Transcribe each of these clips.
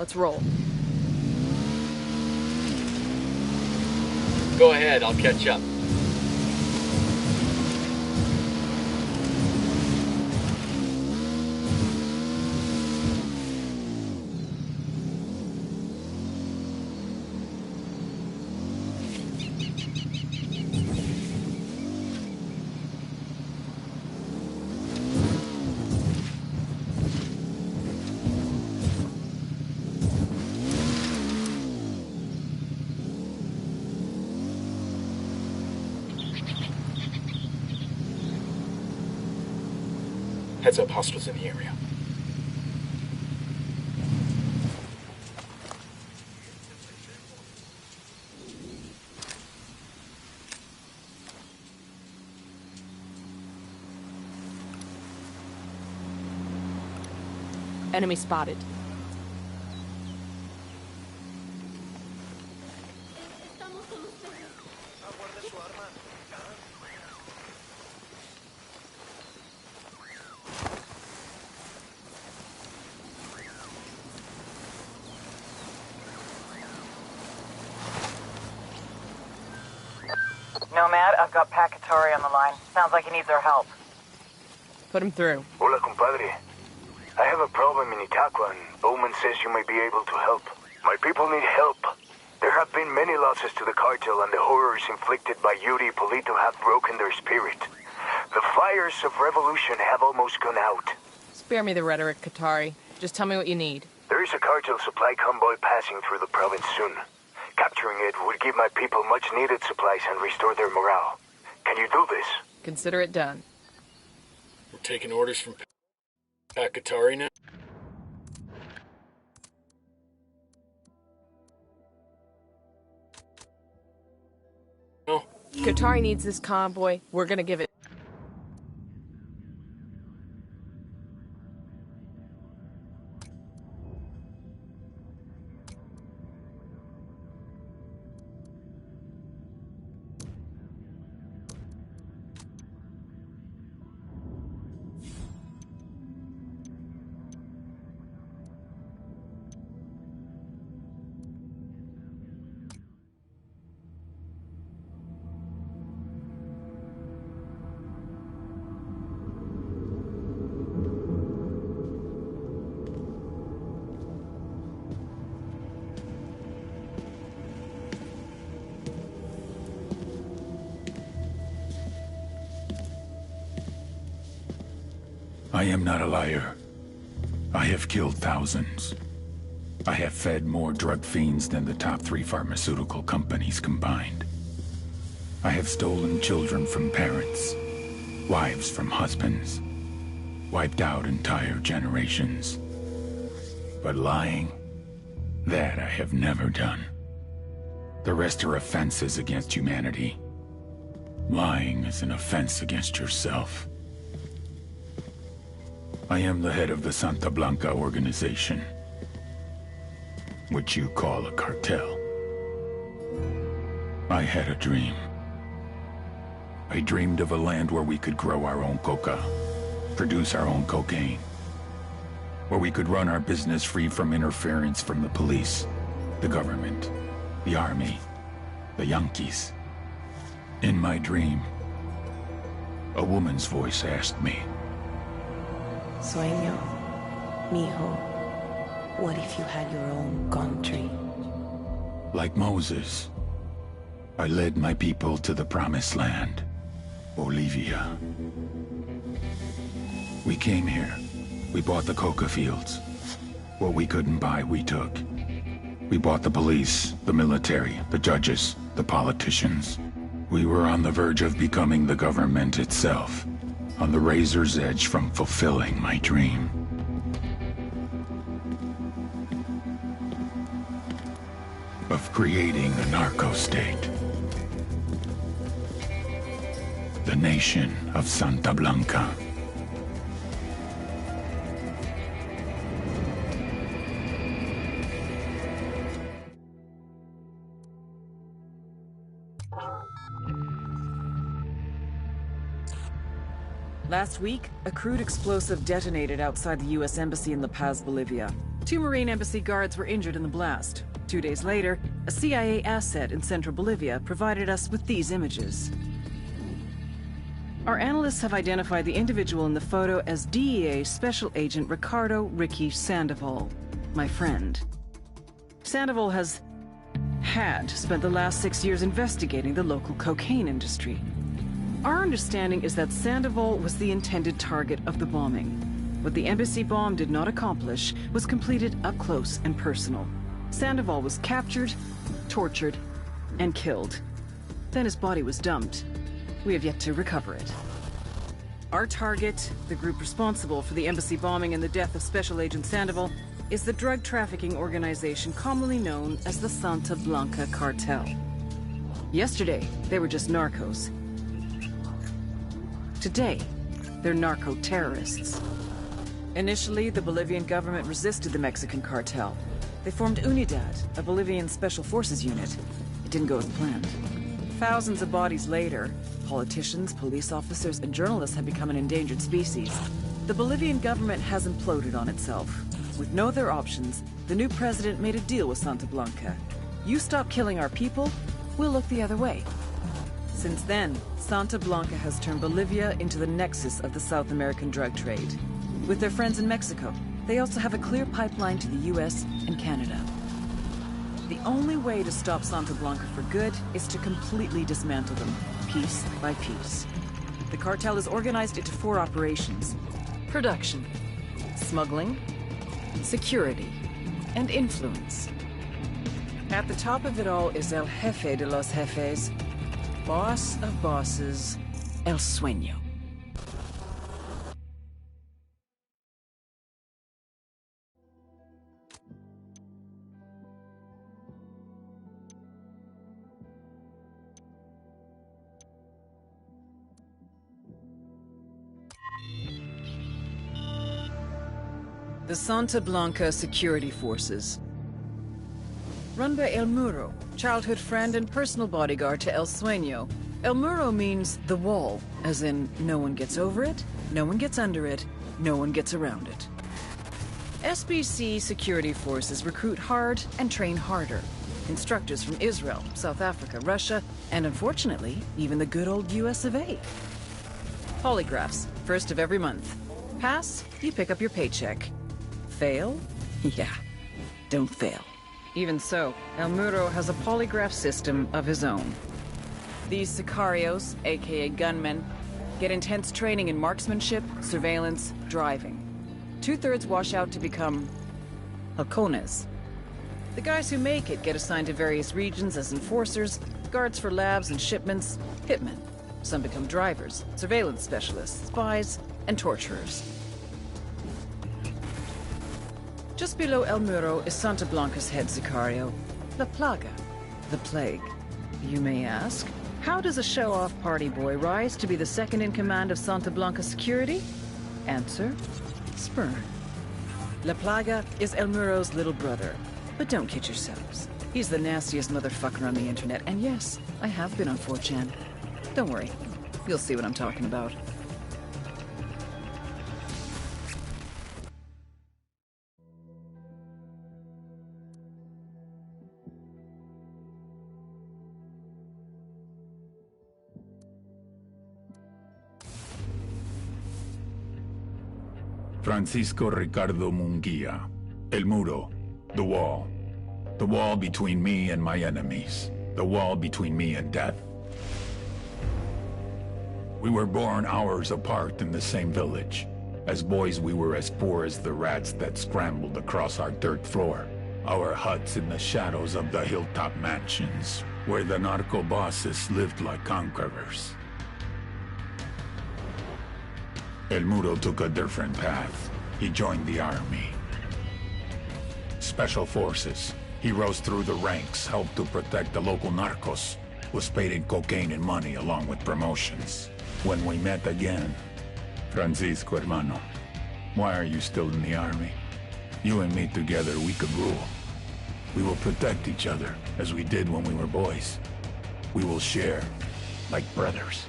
Let's roll. Go ahead, I'll catch up. Heads up, hostiles in the area. Enemy spotted. Nomad, I've got Pacatory on the line. Sounds like he needs our help. Put him through. Hola, compadre. I have a problem in Itaqua, and Bowman says you may be able to help. My people need help. There have been many losses to the cartel, and the horrors inflicted by Yuri Polito have broken their spirit. The fires of revolution have almost gone out. Spare me the rhetoric, Qatari. Just tell me what you need. There is a cartel supply convoy passing through the province soon. Capturing it would give my people much-needed supplies and restore their morale. Can you do this? Consider it done. We're taking orders from Pacatari now? No. Qatari needs this convoy. We're gonna give it. I am not a liar. I have killed thousands. I have fed more drug fiends than the top 3 pharmaceutical companies combined. I have stolen children from parents, wives from husbands, wiped out entire generations. But lying, that I have never done. The rest are offenses against humanity. Lying is an offense against yourself. I am the head of the Santa Blanca organization, which you call a cartel. I had a dream. I dreamed of a land where we could grow our own coca, produce our own cocaine, where we could run our business free from interference from the police, the government, the army, the Yankees. In my dream, a woman's voice asked me, Sueño, mijo, what if you had your own country? like Moses, I led my people to the promised land, Bolivia. We came here. We bought the coca fields. What we couldn't buy, we took. We bought the police, the military, the judges, the politicians. We were on the verge of becoming the government itself, on the razor's edge from fulfilling my dream. Of creating a narco-state. The nation of Santa Blanca. Last week, a crude explosive detonated outside the U.S. Embassy in La Paz, Bolivia. 2 Marine Embassy guards were injured in the blast. 2 days later, a CIA asset in central Bolivia provided us with these images. Our analysts have identified the individual in the photo as DEA Special Agent Ricardo Ricky Sandoval, my friend. Sandoval had spent the last 6 years investigating the local cocaine industry. Our understanding is that Sandoval was the intended target of the bombing. What the embassy bomb did not accomplish was completed up close and personal. Sandoval was captured, tortured, and killed. Then his body was dumped. We have yet to recover it. Our target, the group responsible for the embassy bombing and the death of Special Agent Sandoval, is the drug trafficking organization commonly known as the Santa Blanca Cartel. Yesterday, they were just narcos. Today, they're narco-terrorists. Initially, the Bolivian government resisted the Mexican cartel. They formed UNIDAD, a Bolivian special forces unit. It didn't go as planned. Thousands of bodies later, politicians, police officers, and journalists have become an endangered species. The Bolivian government has imploded on itself. With no other options, the new president made a deal with Santa Blanca. You stop killing our people, we'll look the other way. Since then, Santa Blanca has turned Bolivia into the nexus of the South American drug trade. With their friends in Mexico, they also have a clear pipeline to the US and Canada. The only way to stop Santa Blanca for good is to completely dismantle them, piece by piece. The cartel is organized into 4 operations: production, smuggling, security, and influence. At the top of it all is El Jefe de los Jefes, boss of bosses, El Sueño. The Santa Blanca Security Forces. Run by El Muro, childhood friend and personal bodyguard to El Sueño. El Muro means the wall, as in no one gets over it, no one gets under it, no one gets around it. SBC security forces recruit hard and train harder. Instructors from Israel, South Africa, Russia, and unfortunately, even the good old US of A. Polygraphs, first of every month. Pass, you pick up your paycheck. Fail? Yeah, don't fail. Even so, El Muro has a polygraph system of his own. These sicarios, aka gunmen, get intense training in marksmanship, surveillance, driving. 2/3 wash out to become halcones. The guys who make it get assigned to various regions as enforcers, guards for labs and shipments, hitmen. Some become drivers, surveillance specialists, spies, and torturers. Just below El Muro is Santa Blanca's head sicario, La Plaga, the Plague. You may ask, how does a show-off party boy rise to be the second in command of Santa Blanca security? Answer, sperm. La Plaga is El Muro's little brother. But don't kid yourselves. He's the nastiest motherfucker on the internet, and yes, I have been on 4chan. Don't worry, you'll see what I'm talking about. Francisco Ricardo Munguia. El Muro. The wall. The wall between me and my enemies. The wall between me and death. We were born hours apart in the same village. As boys, we were as poor as the rats that scrambled across our dirt floor. Our huts in the shadows of the hilltop mansions, where the narco bosses lived like conquerors. El Muro took a different path. He joined the army. Special forces. He rose through the ranks, helped to protect the local narcos, was paid in cocaine and money along with promotions. When we met again, Francisco, hermano, why are you still in the army? You and me together, we could rule. We will protect each other, as we did when we were boys. We will share, like brothers.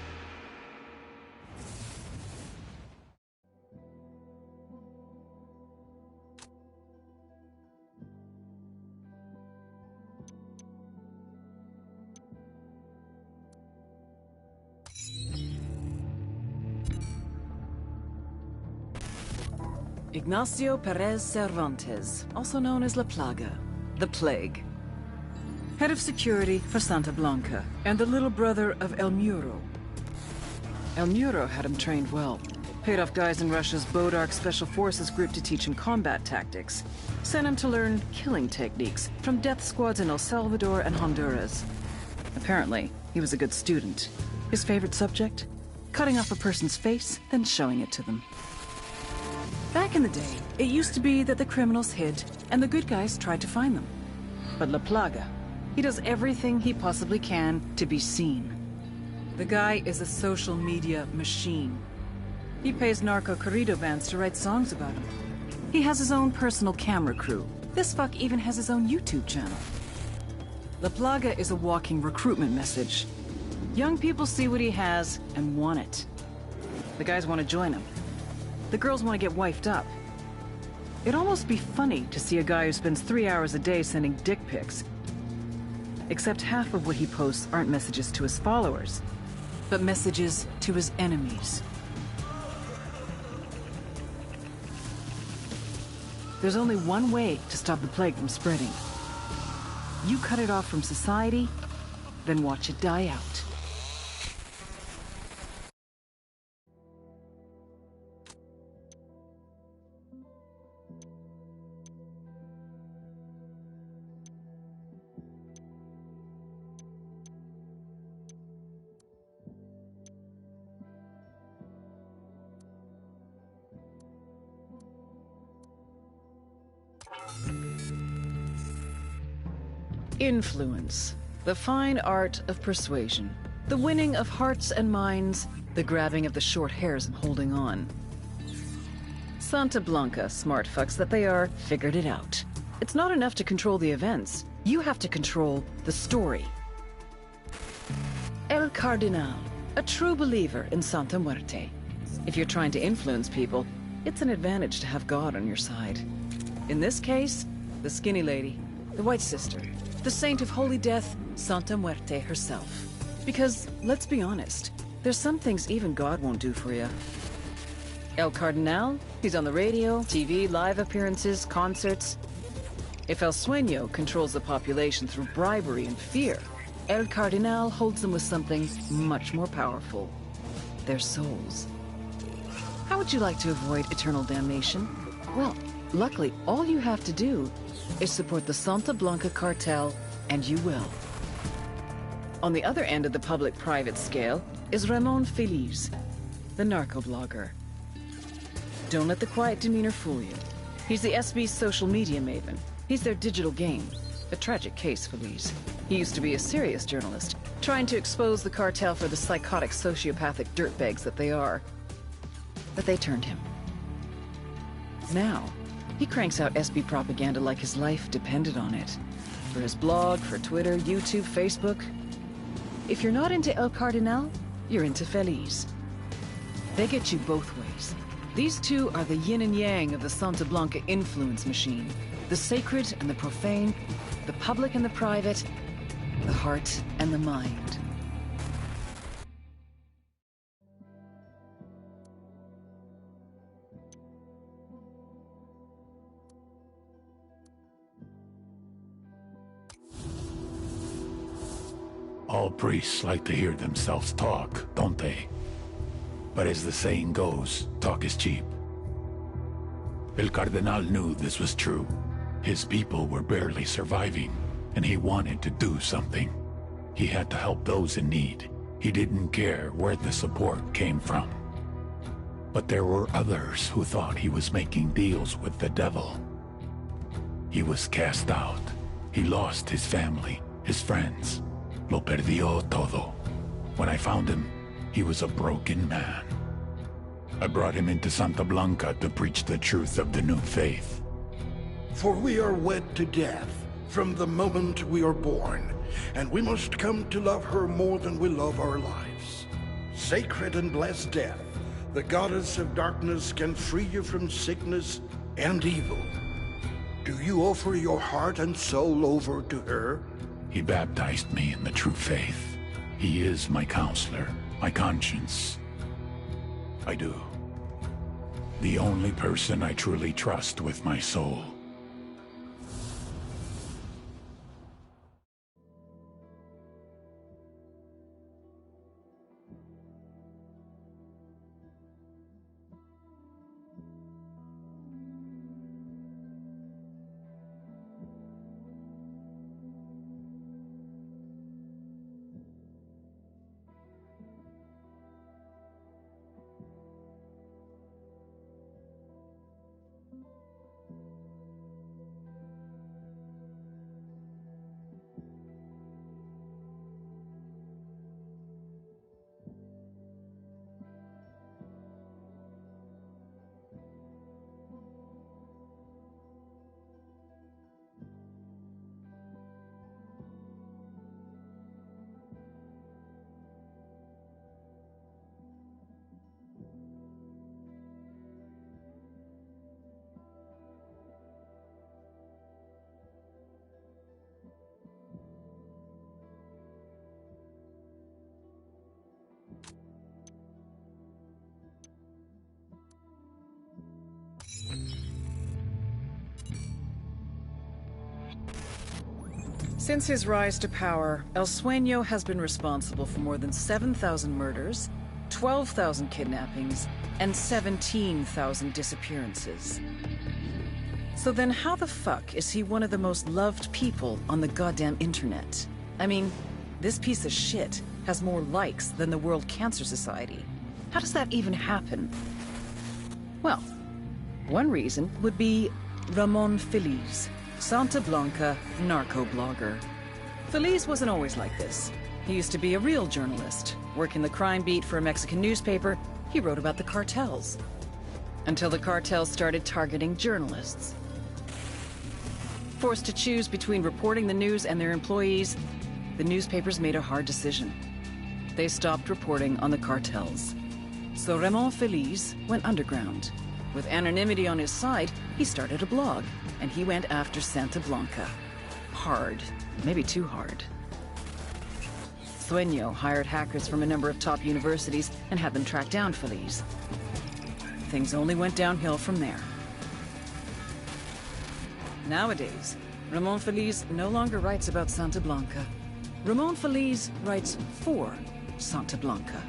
Ignacio Perez Cervantes, also known as La Plaga, the Plague. Head of security for Santa Blanca, and the little brother of El Muro. El Muro had him trained well. Paid off guys in Russia's Bodark Special Forces group to teach him combat tactics. Sent him to learn killing techniques from death squads in El Salvador and Honduras. Apparently, he was a good student. His favorite subject? Cutting off a person's face, then showing it to them. Back in the day, it used to be that the criminals hid, and the good guys tried to find them. But La Plaga, he does everything he possibly can to be seen. The guy is a social media machine. He pays narco corrido bands to write songs about him. He has his own personal camera crew. This fuck even has his own YouTube channel. La Plaga is a walking recruitment message. Young people see what he has and want it. The guys want to join him. The girls want to get wifed up. It'd almost be funny to see a guy who spends 3 hours a day sending dick pics. Except half of what he posts aren't messages to his followers, but messages to his enemies. There's only one way to stop the plague from spreading. You cut it off from society, then watch it die out. Influence. The fine art of persuasion. The winning of hearts and minds. The grabbing of the short hairs and holding on. Santa Blanca, smart fucks that they are, figured it out. It's not enough to control the events. You have to control the story. El Cardinal, a true believer in Santa Muerte. If you're trying to influence people, it's an advantage to have God on your side. In this case, the skinny lady, the White Sister, the Saint of Holy Death, Santa Muerte herself. Because, let's be honest, there's some things even God won't do for you. El Cardinal, he's on the radio, TV, live appearances, concerts. If El Sueño controls the population through bribery and fear, El Cardinal holds them with something much more powerful. Their souls. How would you like to avoid eternal damnation? Well, luckily, all you have to do is support the Santa Blanca cartel, and you will. On the other end of the public-private scale is Ramon Feliz, the narco-blogger. Don't let the quiet demeanor fool you. He's the SB's social media maven. He's their digital game. A tragic case, Feliz. He used to be a serious journalist, trying to expose the cartel for the psychotic, sociopathic dirtbags that they are. But they turned him. Now, he cranks out SB propaganda like his life depended on it. For his blog, for Twitter, YouTube, Facebook. If you're not into El Cardinal, you're into Feliz. They get you both ways. These two are the yin and yang of the Santa Blanca influence machine. The sacred and the profane, the public and the private, the heart and the mind. All priests like to hear themselves talk, don't they? But as the saying goes, talk is cheap. El Cardinal knew this was true. His people were barely surviving, and he wanted to do something. He had to help those in need. He didn't care where the support came from. But there were others who thought he was making deals with the devil. He was cast out. He lost his family, his friends. Lo perdió todo. When I found him, he was a broken man. I brought him into Santa Blanca to preach the truth of the new faith. For we are wed to death from the moment we are born, and we must come to love her more than we love our lives. Sacred and blessed death, the goddess of darkness can free you from sickness and evil. Do you offer your heart and soul over to her? He baptized me in the true faith. He is my counselor, my conscience. I do. The only person I truly trust with my soul. Since his rise to power, El Sueño has been responsible for more than 7,000 murders, 12,000 kidnappings, and 17,000 disappearances. So then how the fuck is he one of the most loved people on the goddamn internet? I mean, this piece of shit has more likes than the World Cancer Society. How does that even happen? Well, one reason would be Ramon Feliz, Santa Blanca narco-blogger. Feliz wasn't always like this. He used to be a real journalist. Working the crime beat for a Mexican newspaper, he wrote about the cartels. Until the cartels started targeting journalists. Forced to choose between reporting the news and their employees, the newspapers made a hard decision. They stopped reporting on the cartels. So Ramon Feliz went underground. With anonymity on his side, he started a blog, and he went after Santa Blanca. Hard. Maybe too hard. Sueño hired hackers from a number of top universities and had them track down Feliz. Things only went downhill from there. Nowadays, Ramon Feliz no longer writes about Santa Blanca. Ramon Feliz writes for Santa Blanca.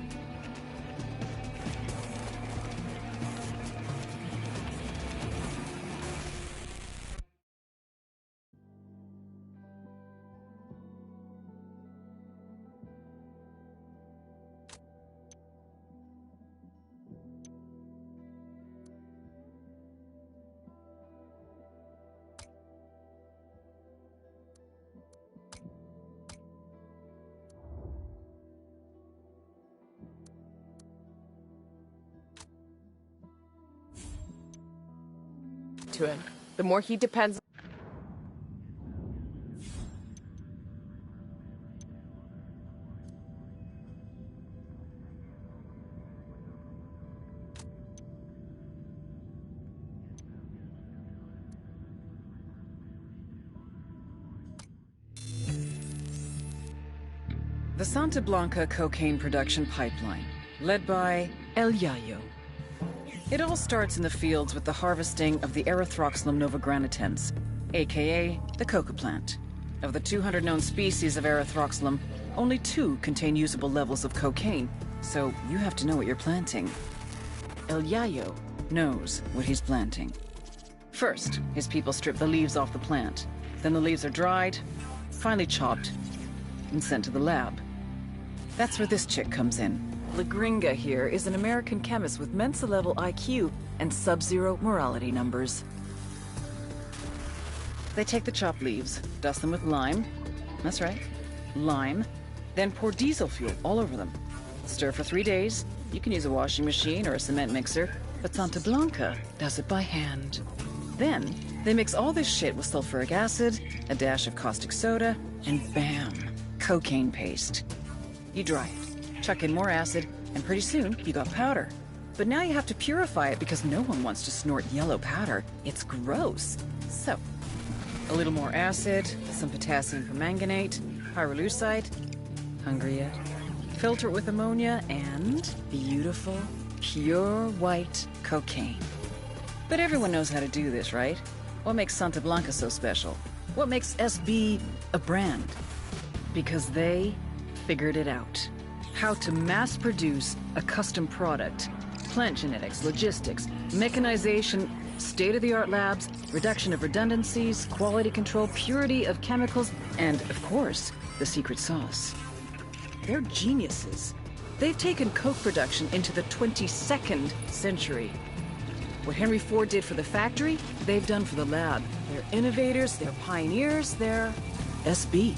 To him. The more he depends. The Santa Blanca cocaine production pipeline, led by El Yayo. It all starts in the fields with the harvesting of the Erythroxylum novogranitens, aka the coca plant. Of the 200 known species of Erythroxylum, only 2 contain usable levels of cocaine, so you have to know what you're planting. El Yayo knows what he's planting. First, his people strip the leaves off the plant. Then the leaves are dried, finally chopped, and sent to the lab. That's where this chick comes in. La Gringa here is an American chemist with Mensa-level IQ and sub-zero morality numbers. They take the chopped leaves, dust them with lime. That's right, lime. Then pour diesel fuel all over them. Stir for 3 days. You can use a washing machine or a cement mixer, but Santa Blanca does it by hand. Then, they mix all this shit with sulfuric acid, a dash of caustic soda, and bam, cocaine paste. You dry it, chuck in more acid, and pretty soon you got powder. But now you have to purify it because no one wants to snort yellow powder. It's gross. So, a little more acid, some potassium permanganate, pyrolusite. Hungry yet? Filter it with ammonia and beautiful, pure white cocaine. But everyone knows how to do this, right? What makes Santa Blanca so special? What makes SB a brand? Because they figured it out. How to mass produce a custom product. Plant genetics, logistics, mechanization, state-of-the-art labs, reduction of redundancies, quality control, purity of chemicals, and, of course, the secret sauce. They're geniuses. They've taken Coke production into the 22nd century. What Henry Ford did for the factory, they've done for the lab. They're innovators, they're pioneers, they're SB.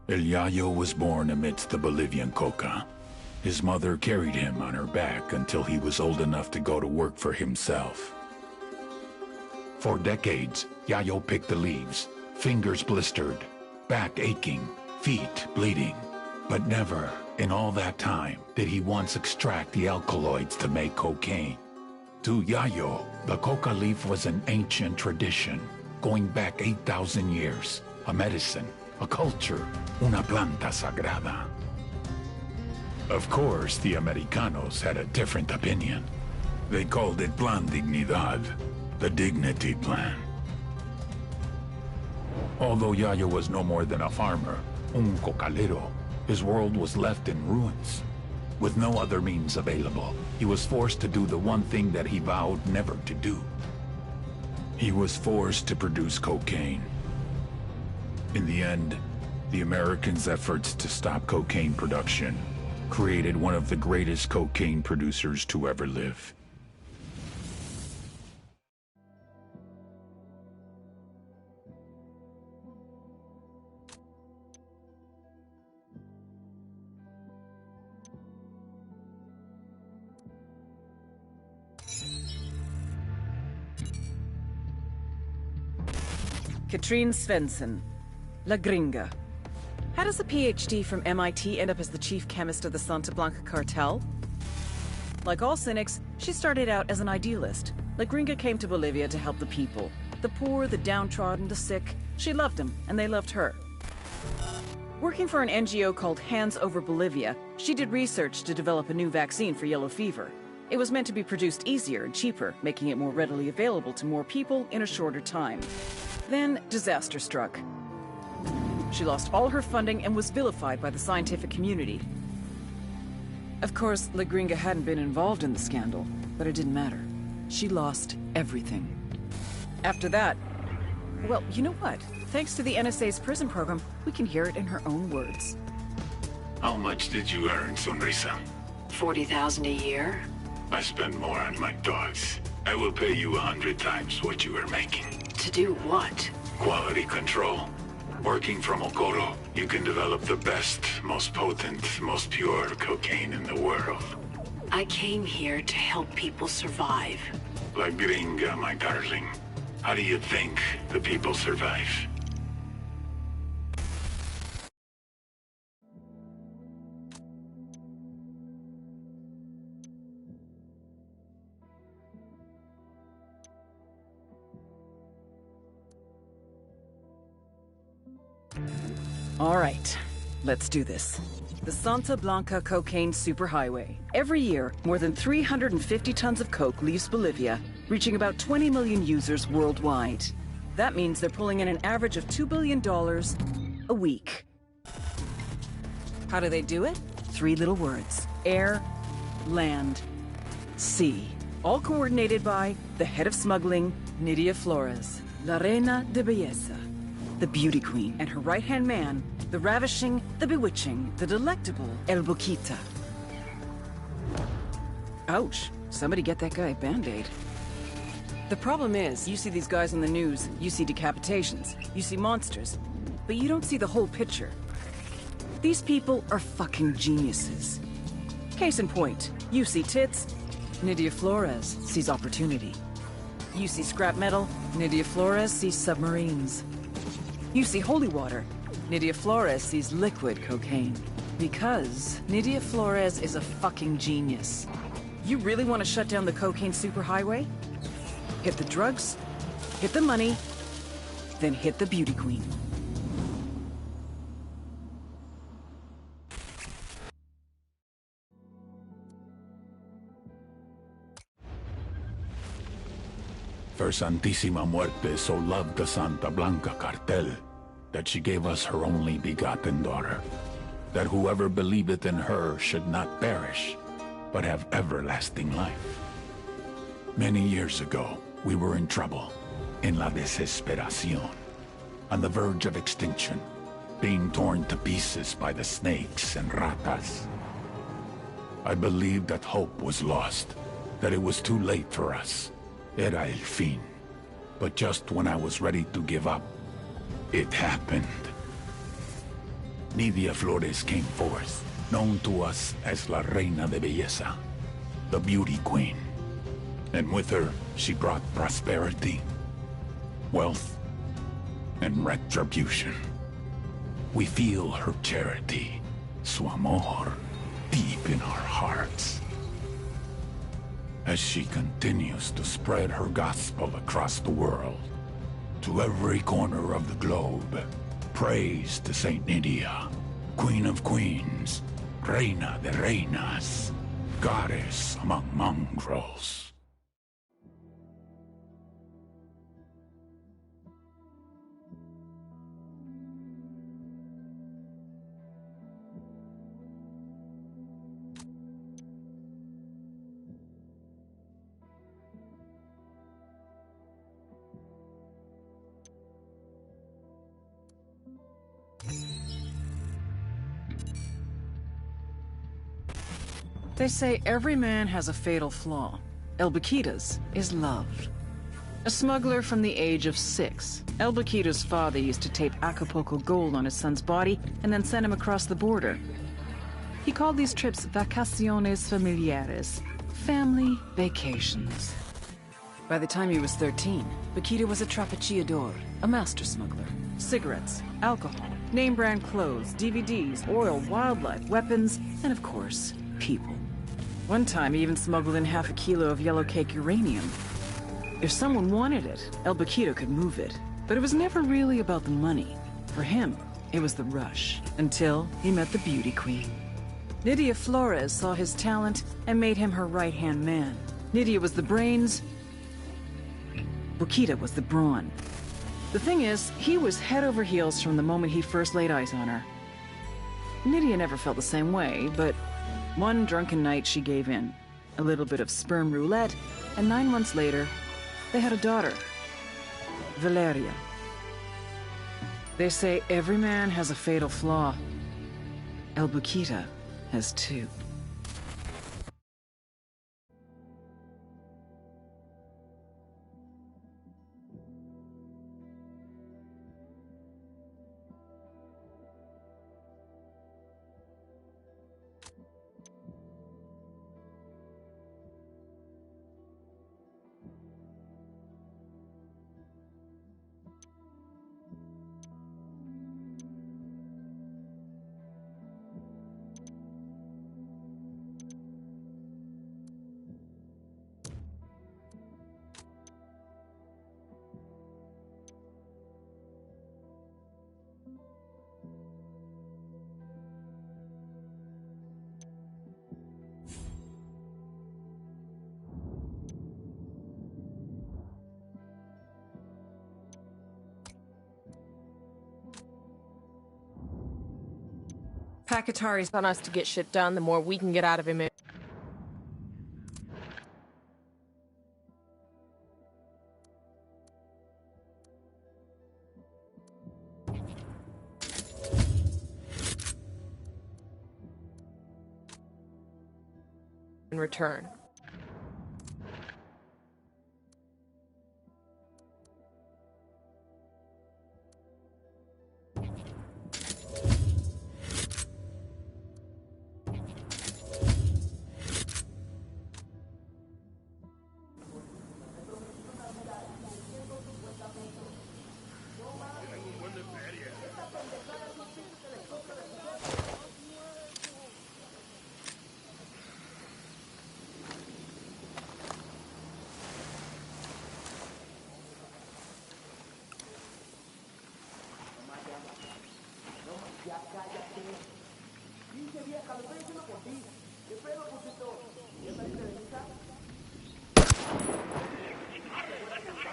El Yayo was born amidst the Bolivian coca. His mother carried him on her back until he was old enough to go to work for himself. For decades, Yayo picked the leaves, fingers blistered, back aching, feet bleeding. But never, in all that time, did he once extract the alkaloids to make cocaine. To Yayo, the coca leaf was an ancient tradition, going back 8,000 years, a medicine, a culture, una planta sagrada. Of course, the Americanos had a different opinion. They called it Plan Dignidad, the Dignity Plan. Although Yayo was no more than a farmer, un cocalero, his world was left in ruins. With no other means available, he was forced to do the one thing that he vowed never to do. He was forced to produce cocaine. In the end, the Americans' efforts to stop cocaine production created one of the greatest cocaine producers to ever live. Katrine Svensson, La Gringa. How does a PhD from MIT end up as the chief chemist of the Santa Blanca cartel? Like all cynics, she started out as an idealist. La Gringa came to Bolivia to help the people. The poor, the downtrodden, the sick. She loved them, and they loved her. Working for an NGO called Hands Over Bolivia, she did research to develop a new vaccine for yellow fever. It was meant to be produced easier and cheaper, making it more readily available to more people in a shorter time. Then, disaster struck. She lost all her funding and was vilified by the scientific community. Of course, La Gringa hadn't been involved in the scandal, but it didn't matter. She lost everything. After that, well, you know what? Thanks to the NSA's prison program, we can hear it in her own words. How much did you earn, Sonrisa? 40,000 a year? I spend more on my dogs. I will pay you 100 times what you are making. To do what? Quality control. Working from Okoro, you can develop the best, most potent, most pure cocaine in the world. I came here to help people survive. La Gringa, my darling. How do you think the people survive? All right, let's do this. The Santa Blanca Cocaine Superhighway. Every year, more than 350 tons of coke leaves Bolivia, reaching about 20 million users worldwide. That means they're pulling in an average of $2 billion a week. How do they do it? 3 little words. Air, land, sea. All coordinated by the head of smuggling, Nidia Flores, La Reina de Belleza. The beauty queen, and her right-hand man, the ravishing, the bewitching, the delectable El Boquita. Ouch. Somebody get that guy a Band-Aid. The problem is, you see these guys on the news, you see decapitations, you see monsters, but you don't see the whole picture. These people are fucking geniuses. Case in point, you see tits, Nidia Flores sees opportunity. You see scrap metal, Nidia Flores sees submarines. You see holy water. Nidia Flores sees liquid cocaine. Because Nidia Flores is a fucking genius. You really want to shut down the cocaine superhighway? Hit the drugs, hit the money, then hit the beauty queen. For Santísima Muerte so loved the Santa Blanca cartel that she gave us her only begotten daughter, that whoever believeth in her should not perish, but have everlasting life. Many years ago, we were in trouble, in la desesperación, on the verge of extinction, being torn to pieces by the snakes and ratas. I believed that hope was lost, that it was too late for us. Era el fin. But just when I was ready to give up, it happened. Nidia Flores came forth, known to us as La Reina de Belleza, the Beauty Queen. And with her, she brought prosperity, wealth, and retribution. We feel her charity, su amor, deep in our hearts. As she continues to spread her gospel across the world, to every corner of the globe, praise to Saint Nydia, Queen of Queens, Reina de Reinas, Goddess among mongrels. They say every man has a fatal flaw. El Baquita's is love. A smuggler from the age of 6, El Baquita's father used to tape Acapulco gold on his son's body and then send him across the border. He called these trips vacaciones familiares, family vacations. By the time he was 13, Baquita was a trapechiador, a master smuggler. Cigarettes, alcohol, name-brand clothes, DVDs, oil, wildlife, weapons, and of course, people. One time, he even smuggled in half a kilo of yellow cake uranium. If someone wanted it, El Baquita could move it. But it was never really about the money. For him, it was the rush, until he met the beauty queen. Nydia Flores saw his talent and made him her right-hand man. Nydia was the brains, Baquita was the brawn. The thing is, he was head over heels from the moment he first laid eyes on her. Nydia never felt the same way, but one drunken night she gave in. A little bit of sperm roulette, and 9 months later, they had a daughter, Valeria. They say every man has a fatal flaw. El Baquita has 2. Pakatari's on us to get shit done, the more we can get out of him. In return.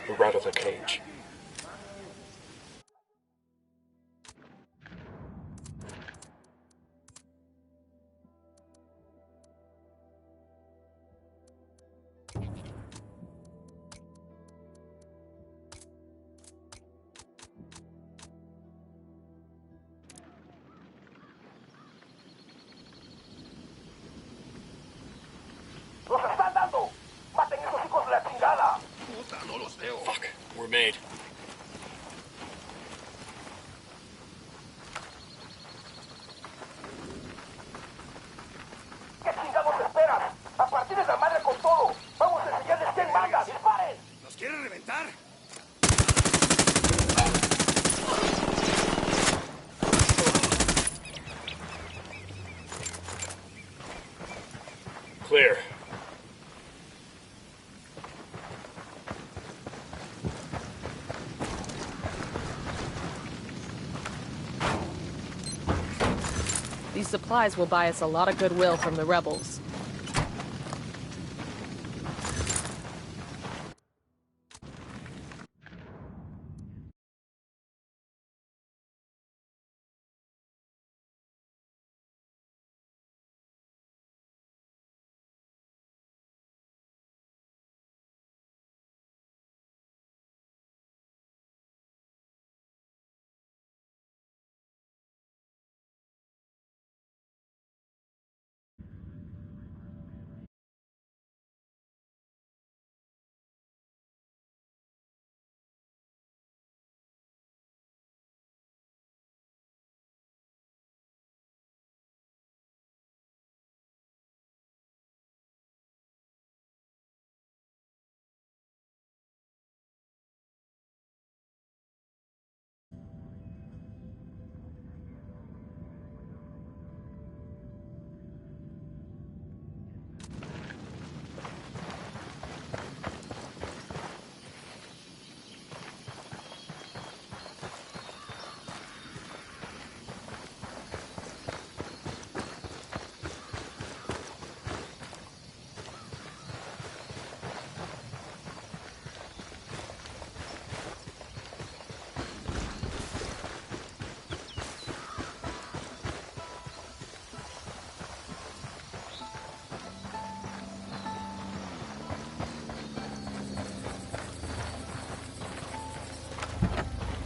We're out of the cage. Fuck, we're made. Clear. These supplies will buy us a lot of goodwill from the rebels.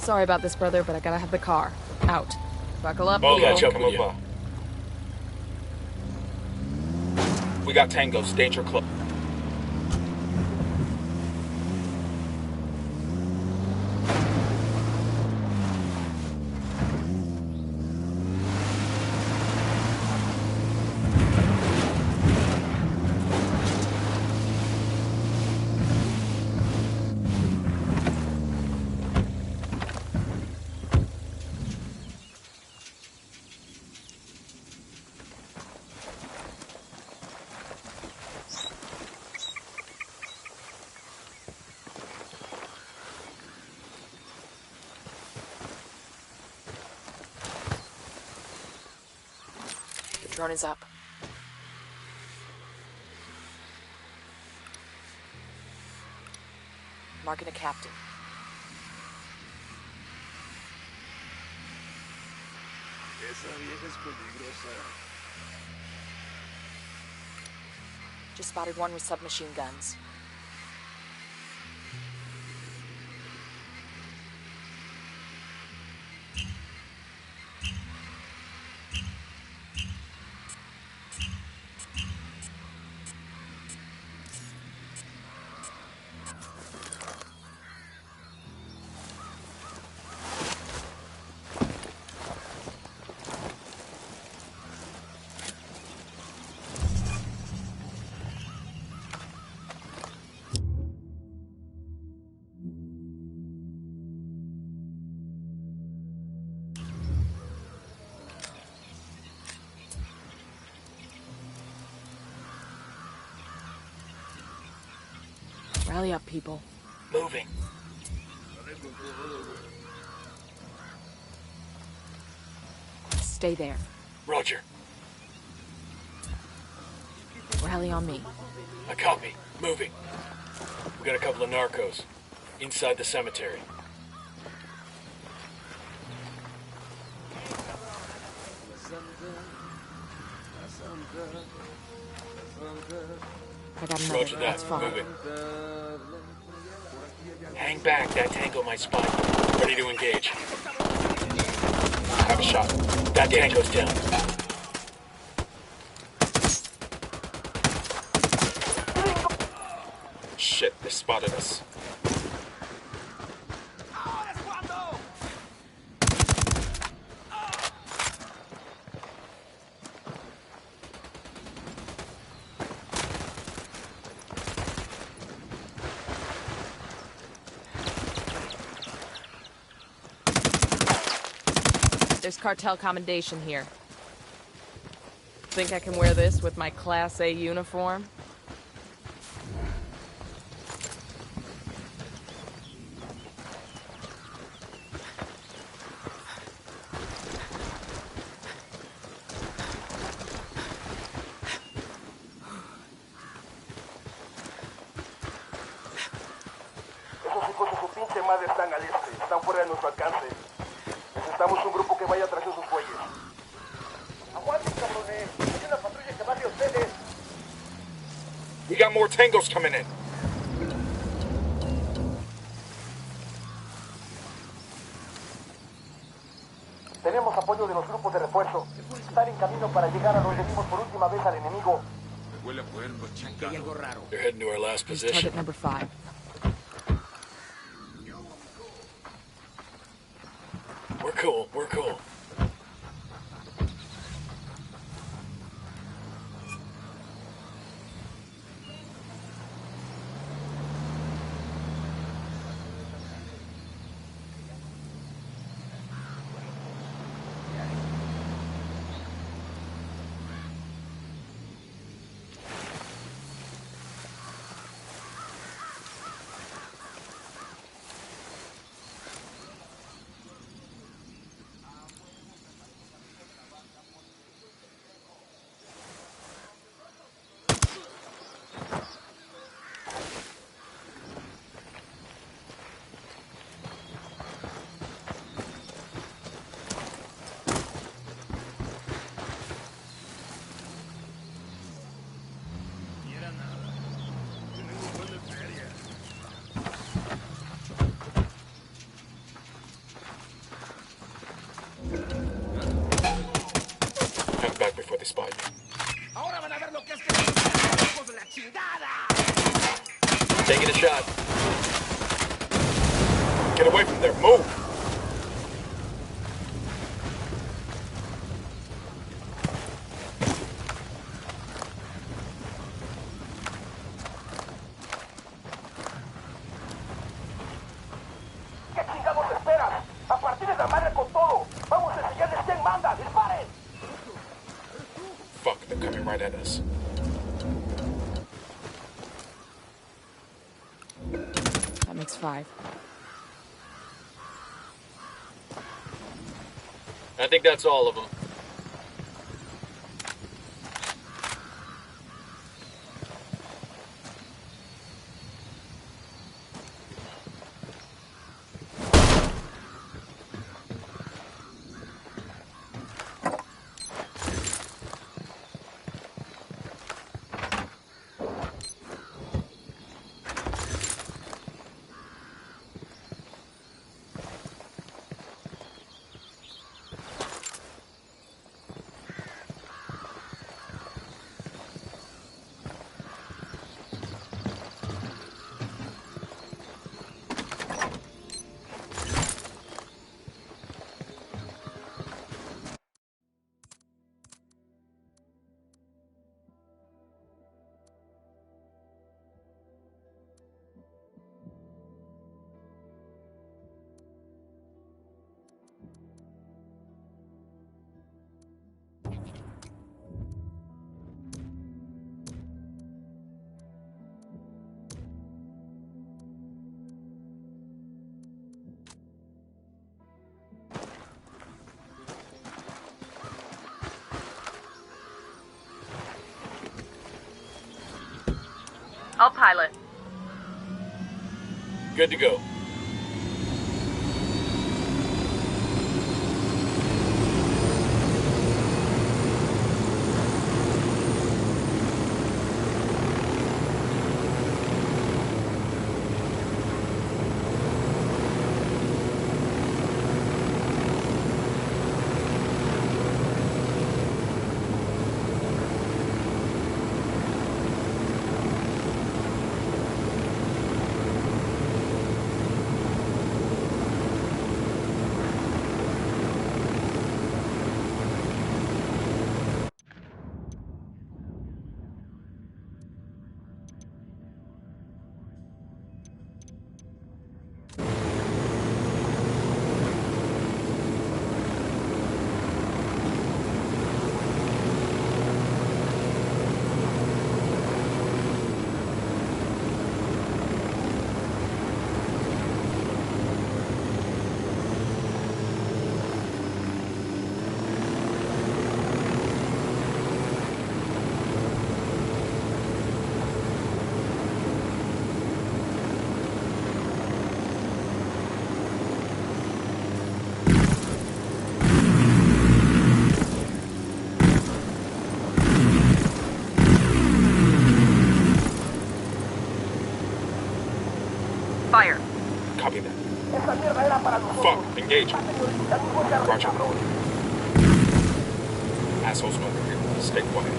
Sorry about this, brother, but I gotta have the car. Out. Buckle up, I'll people. catch up with you. We got tangos, danger close. The drone is up. Marking a captain. Just spotted one with submachine guns. Rally up, people. Moving. Stay there. Roger. Heli on me. I copy. Moving. We got a couple of narcos inside the cemetery. I got another. Roger that. That's fine. Moving. Hang back. That tango might spot you. Ready to engage. Have a shot. That tango's down. Shit, they spotted us. There's cartel commendation here. Think I can wear this with my Class A uniform? Esos hijos de su pinche madre están al este, están fuera de nuestro alcance. Necesitamos un grupo que vaya tras esos güeyes. ¡Aguanten, cabrones! ¡Hay una patrulla que va hacia ustedes! We got more tangos coming in. Tenemos apoyo de los grupos de refuerzo. Están en camino para llegar a donde vimos por última vez al enemigo. They're heading to our last Here's position. target number 5. We're cool. We're cool. Hang back before they spot you. Taking a shot. Get away from there. Move. ¿Qué chingados esperas? ¡A partir de la madre con todo! ¡Vamos a enseñarles quién manda! ¡Disparen! Fuck, they're coming right at us. That makes 5. I think that's all of them. I'll pilot. Good to go. Fire. Copy that. Esa mierda era para nosotros. Fuck, engage. Roger. Roger. Assholes know we're here. Stay quiet.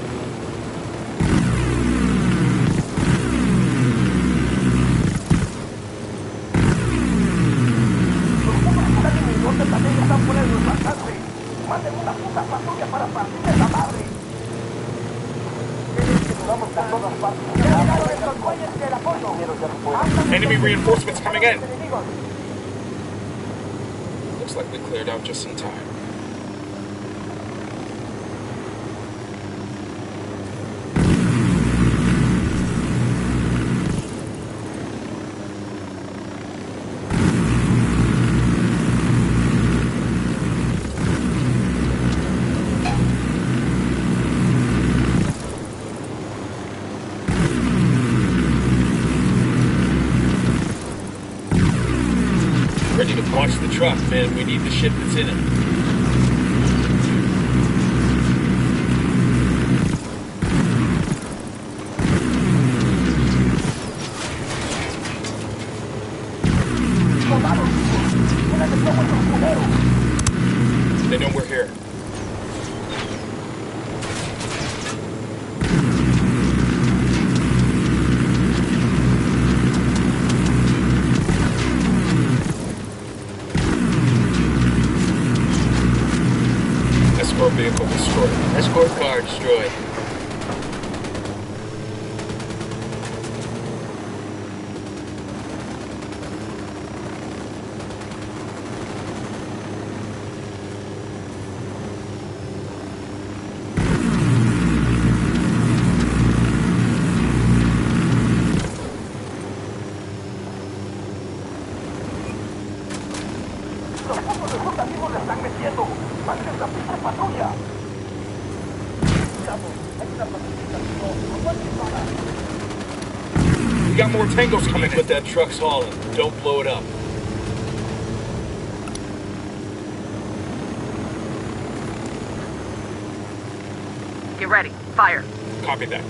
También están fuera de nuestro alcance. Manden una puta patrulla para partir de esa madre. Que nos vamos a todas partes. Ya llegaron estos güeyes del apoyo. Enemy reinforcements coming in. Looks like we cleared out just in time. Ready to launch the truck, man. We need the shit that's in it. They know we're here. Escort vehicle destroyed. Escort car destroyed. Los putos de ruta mismos le están metiendo. ¡Manden esa pinche patrulla! Hay una patrullita, no aguanten para. We got more tangos coming in. But that truck's hauling. Don't blow it up. Get ready. Fire. Copy that.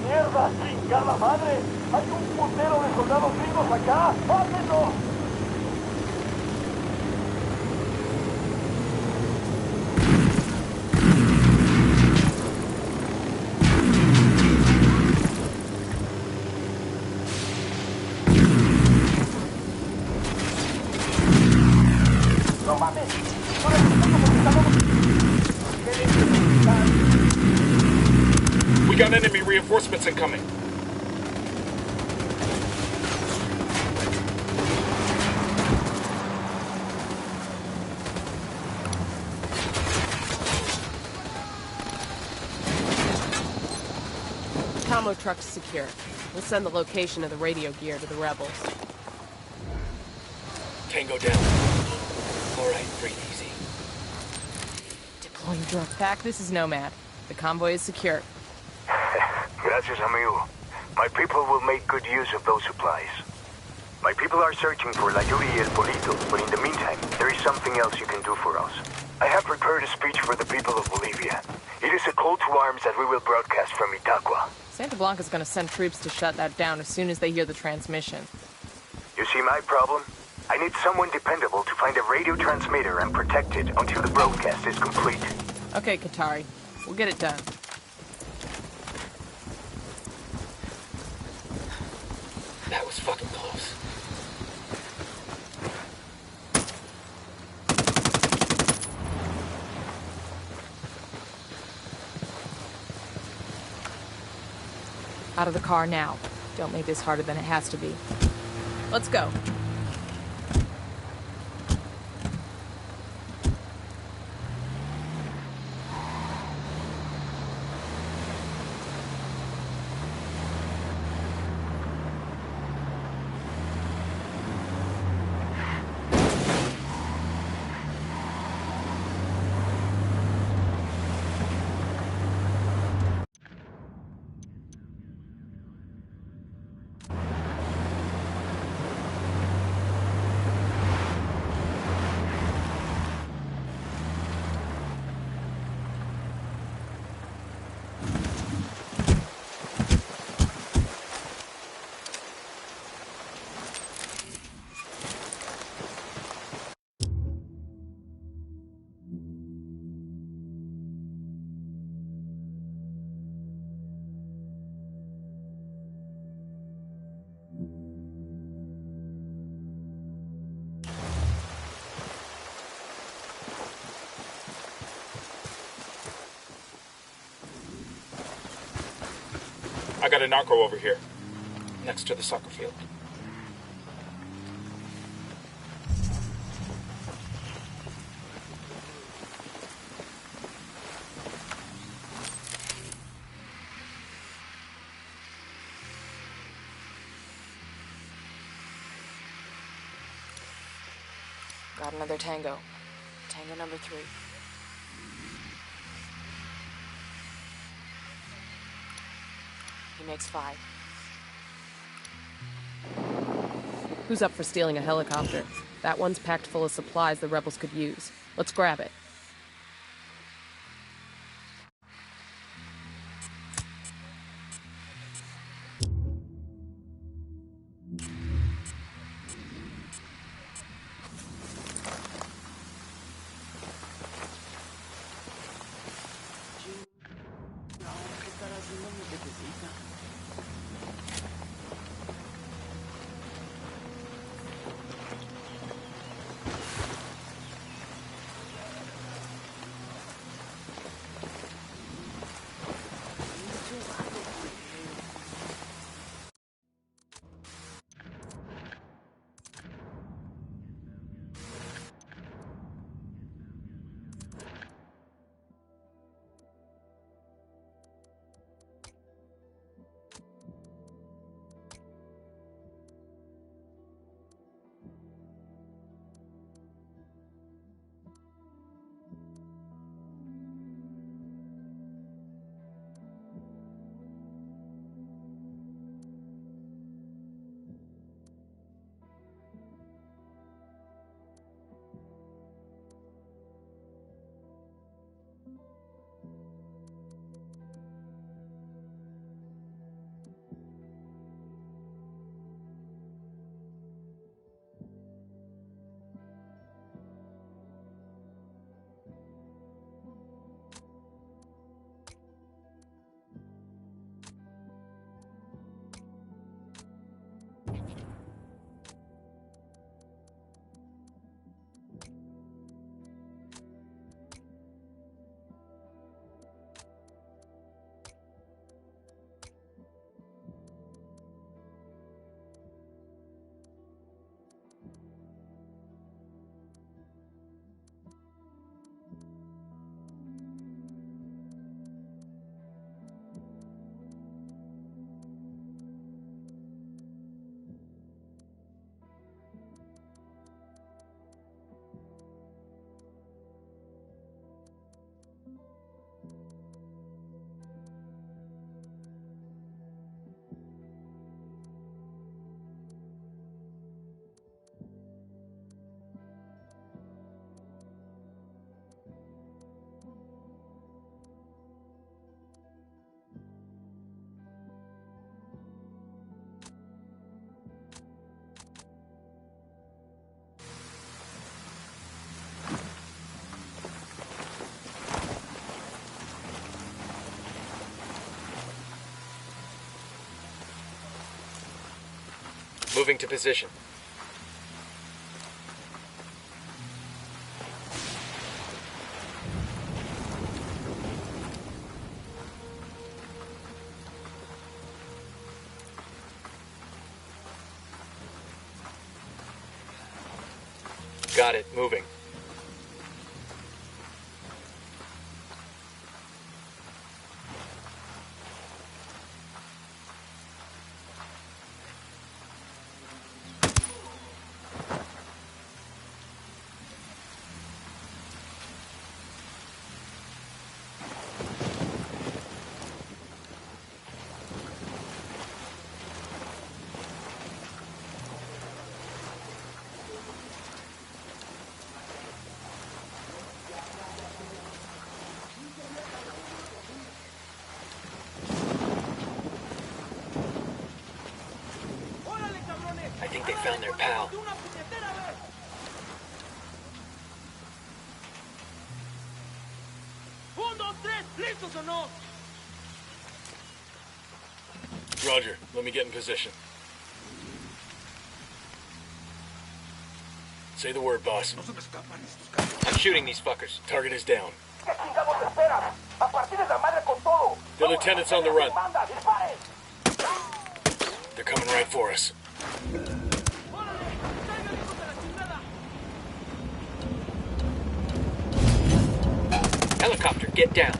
¡Mierda, chingada madre! ¡Hay un putero de soldados gringos acá! ¡Mátenlos! ¡No mames! ¡No necesitamos porque estamos... We got enemy reinforcements incoming. ammo truck's secure. We'll send the location of the radio gear to the rebels. Tango down. All right, breathe easy. Deploying drug pack. This is Nomad. The convoy is secure. Gracias, amigo. My people will make good use of those supplies. My people are searching for La Yuri y El Polito, but in the meantime, there is something else you can do for us. I have prepared a speech for the people of Bolivia. It is a call to arms that we will broadcast from Itaqua. Santa Blanca's gonna send troops to shut that down as soon as they hear the transmission. You see my problem? I need someone dependable to find a radio transmitter and protect it until the broadcast is complete. Okay, Qatari. We'll get it done. That was fucking close. Out of the car now. Don't make this harder than it has to be. Let's go. I got a narco over here, next to the soccer field. Got another tango. Tango number 3. He makes 5. Who's up for stealing a helicopter? That one's packed full of supplies the rebels could use. Let's grab it. Moving to position. Got it. Moving. I think they found their pal. Roger, let me get in position. Say the word, boss. I'm shooting these fuckers. Target is down. The lieutenant's on the run. They're coming right for us. Helicopter, get down.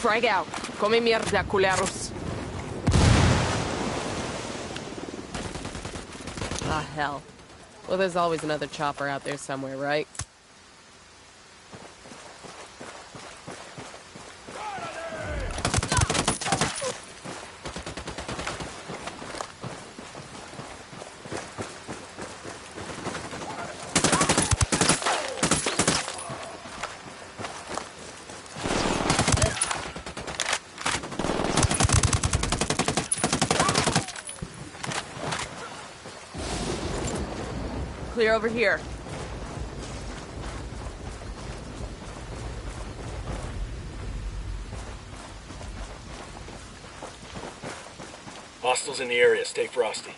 Frag out. Come mierda, culeros. Ah, hell. Well, there's always another chopper out there somewhere, right? Clear over here. Hostiles in the area. Stay frosty.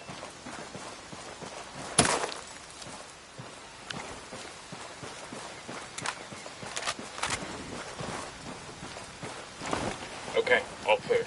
Okay, all clear.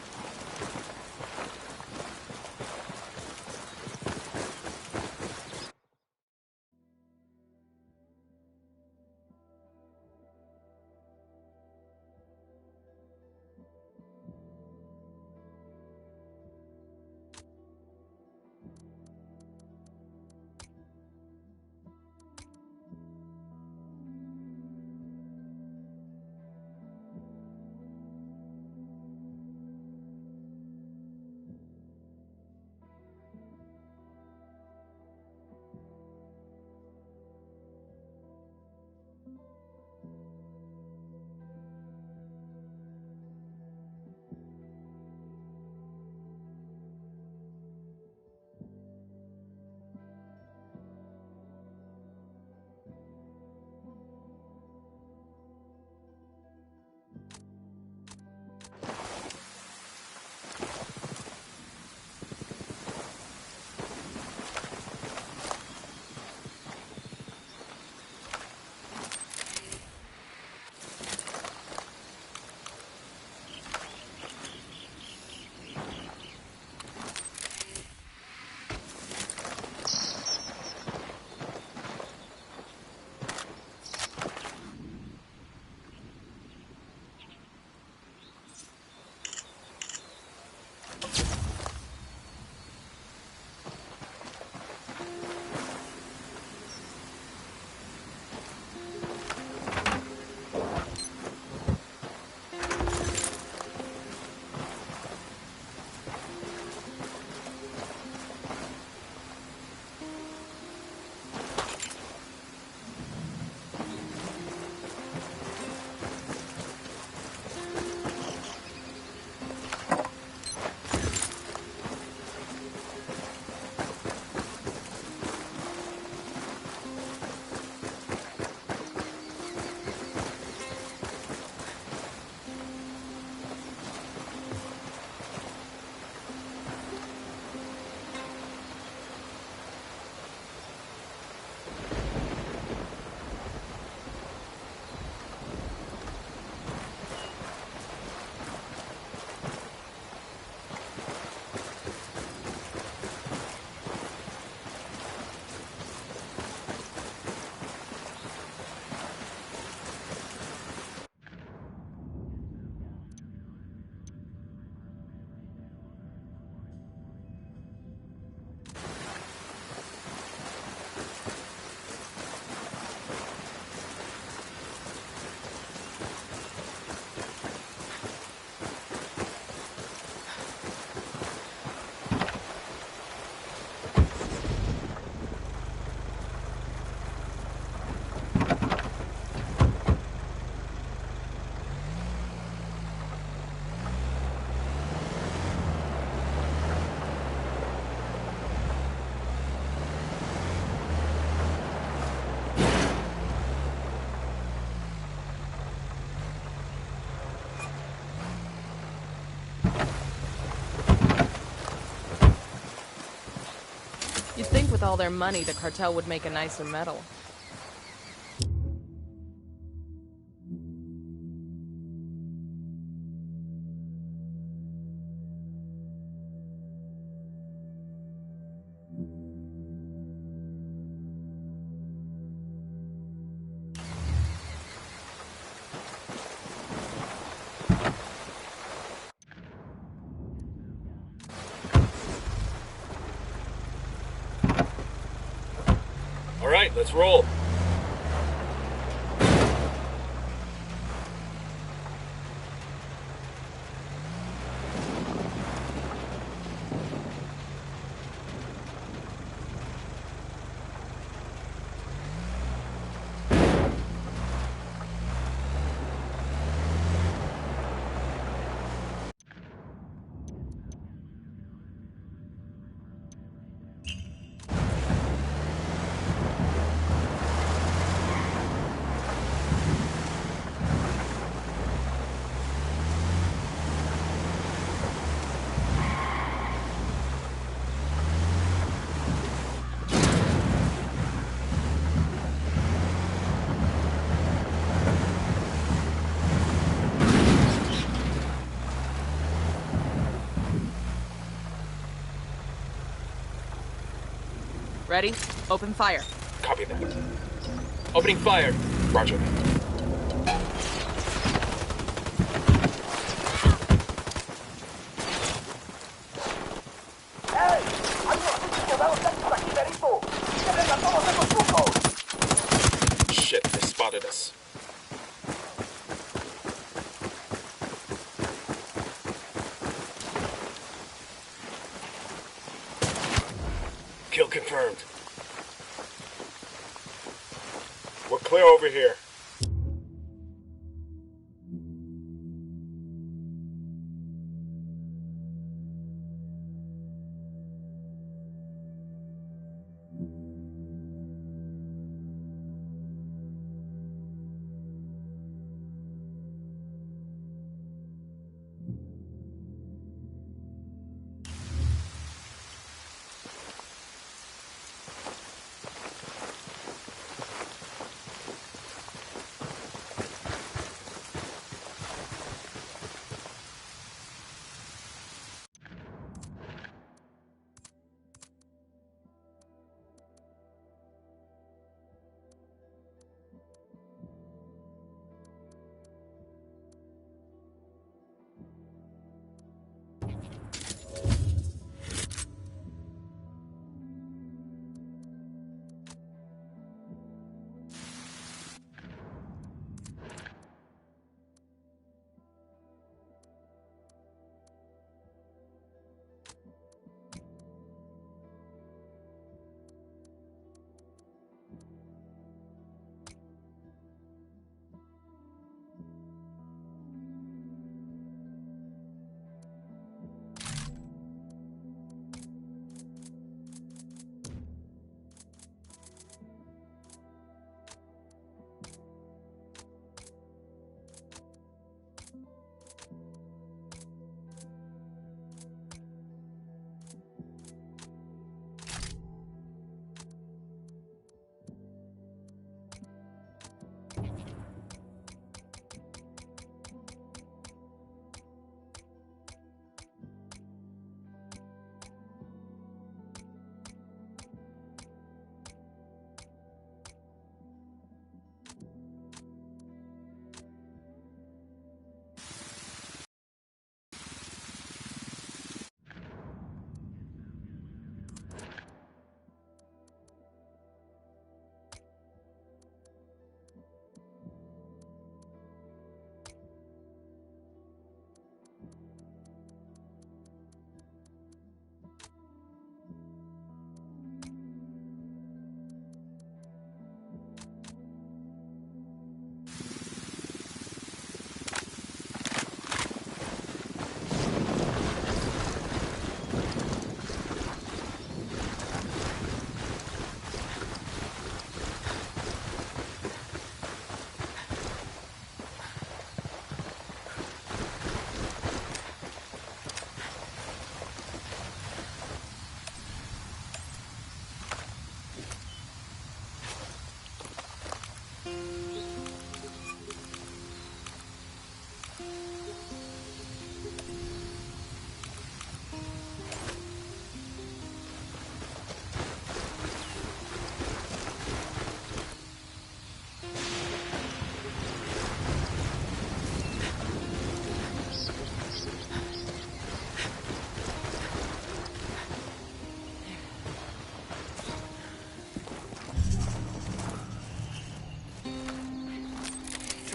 all their money, the cartel would make a nicer metal. All right, let's roll. Ready? Open fire. Copy that. Opening fire. Roger. ¡Hey! ¡Hay unos bichos quedados tantos aquí, Berito! ¡Cierren a todos esos chungos! Shit, they spotted us. Kill confirmed. We're clear over here.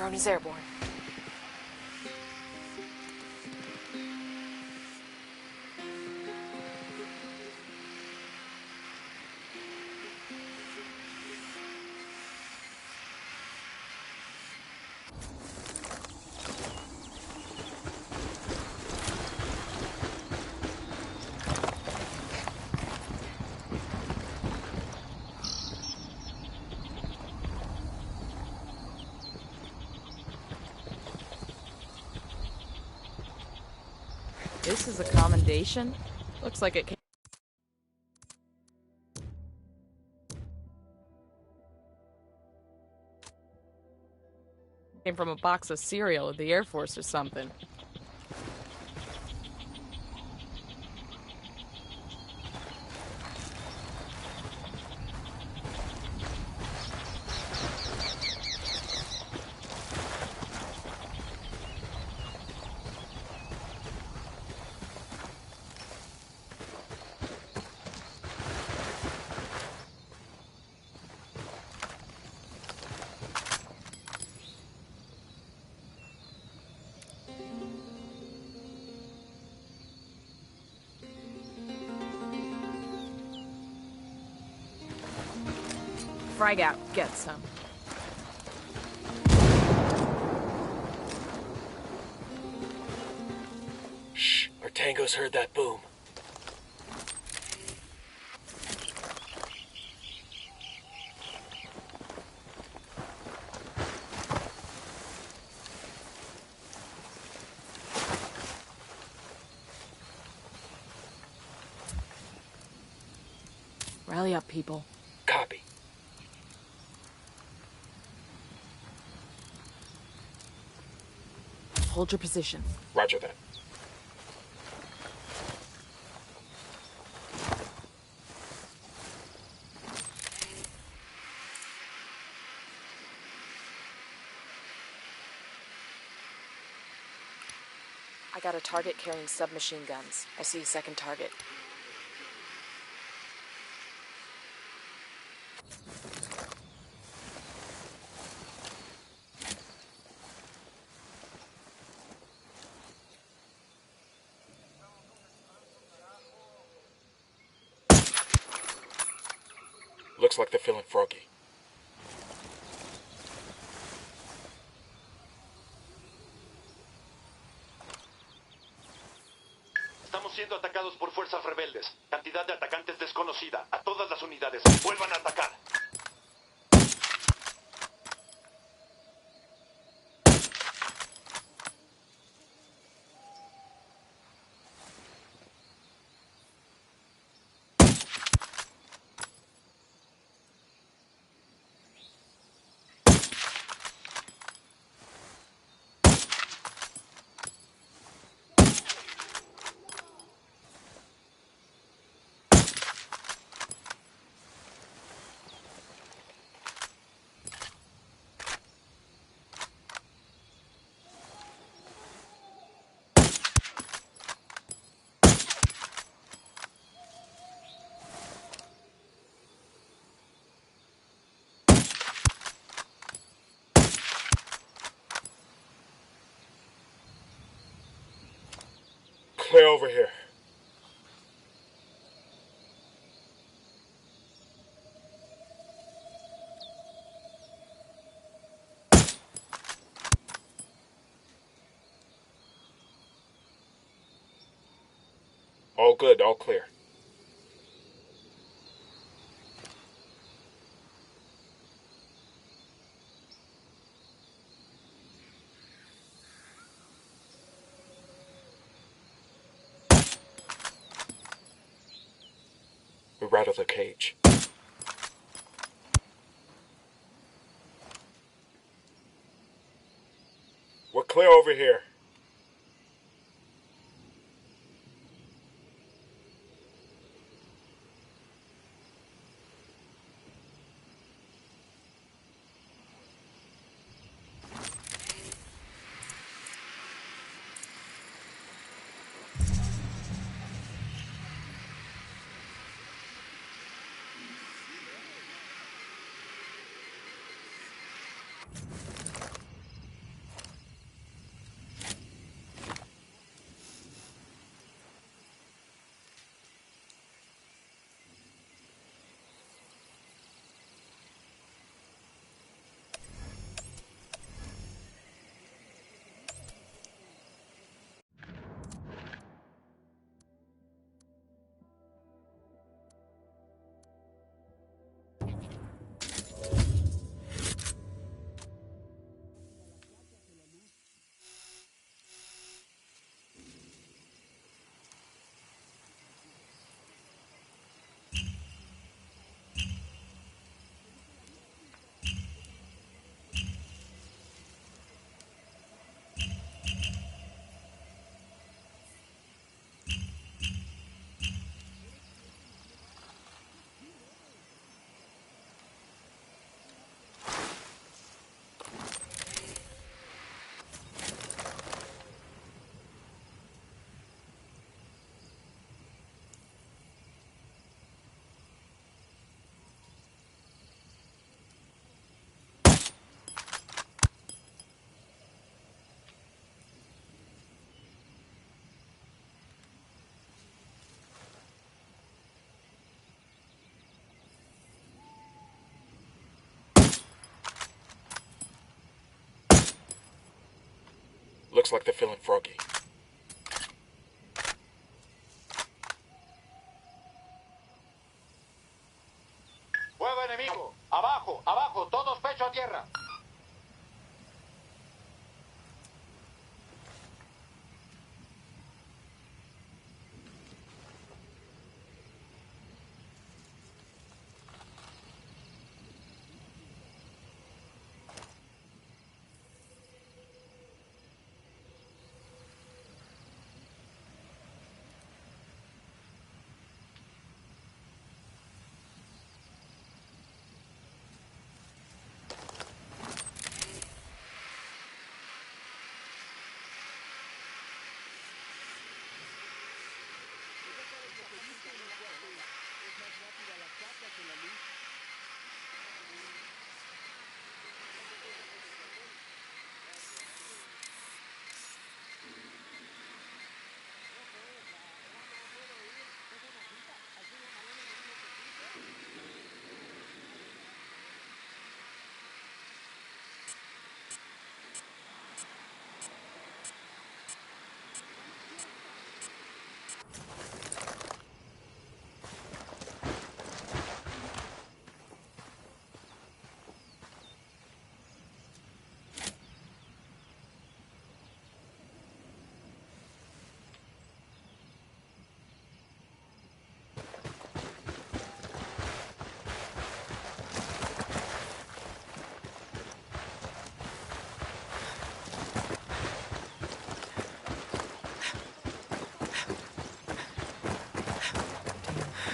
Drone is airborne. This is a commendation? Looks like it came from a box of cereal at the Air Force or something. Frag out, get some. Shh, our tangos heard that boom. Rally up, people. Copy. Hold your position. Roger that. I got a target carrying submachine guns. I see a second target. Looks like they're feeling froggy. Estamos siendo atacados por fuerzas rebeldes. Cantidad de atacantes desconocida. A todas las unidades, vuelvan a atacar. Clear over here. All good, all clear. We're out of the cage. We're clear over here. Looks like they're feeling froggy. Fuego enemigo. Abajo, abajo, todos pecho a tierra.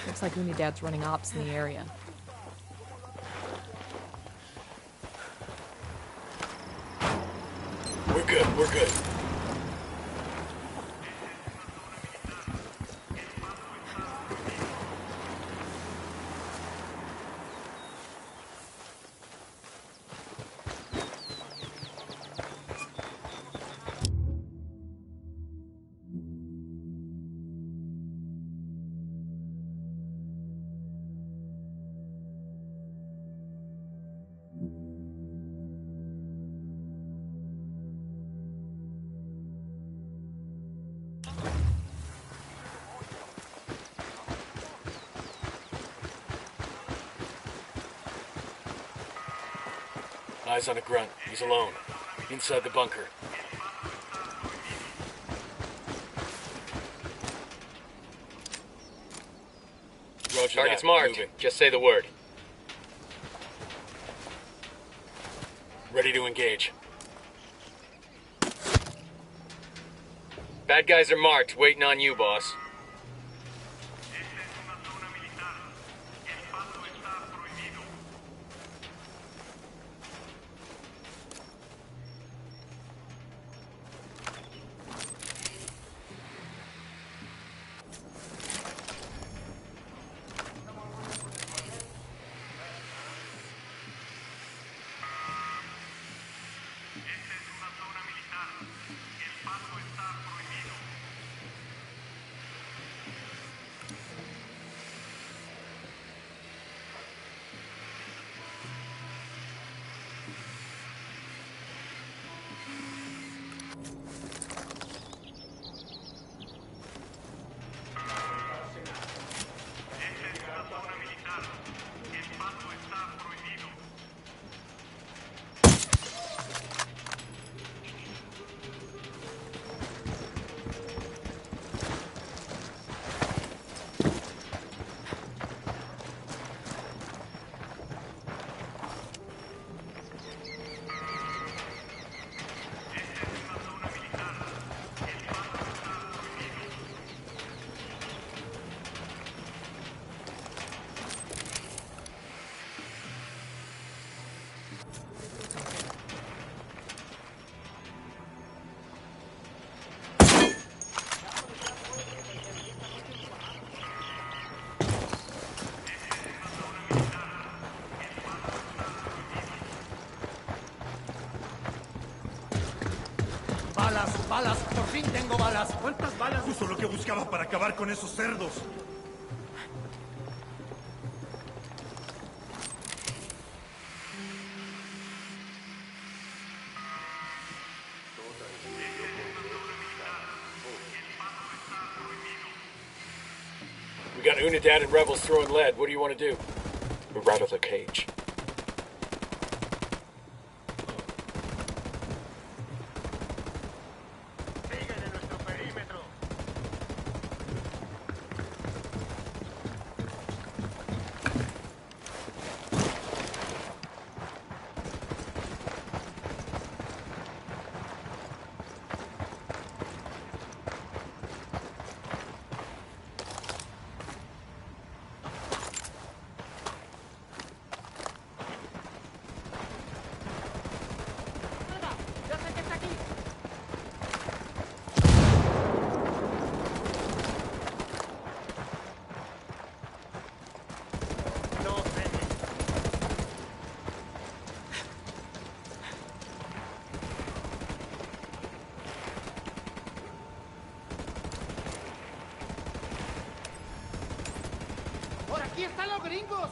Looks like Unidad's running ops in the area. We're good, we're good. Eyes on a grunt. He's alone. Inside the bunker. Roger Target's that. marked. Moving. Just say the word. Ready to engage. Bad guys are marked, waiting on you, boss. ¡Balas! ¡Por fin tengo balas! ¿Cuántas balas? Justo lo que buscaba para acabar con esos cerdos. Unidad and rebels throwing lead. What do you want to do? We're out of the cage. ¡Aquí están los gringos!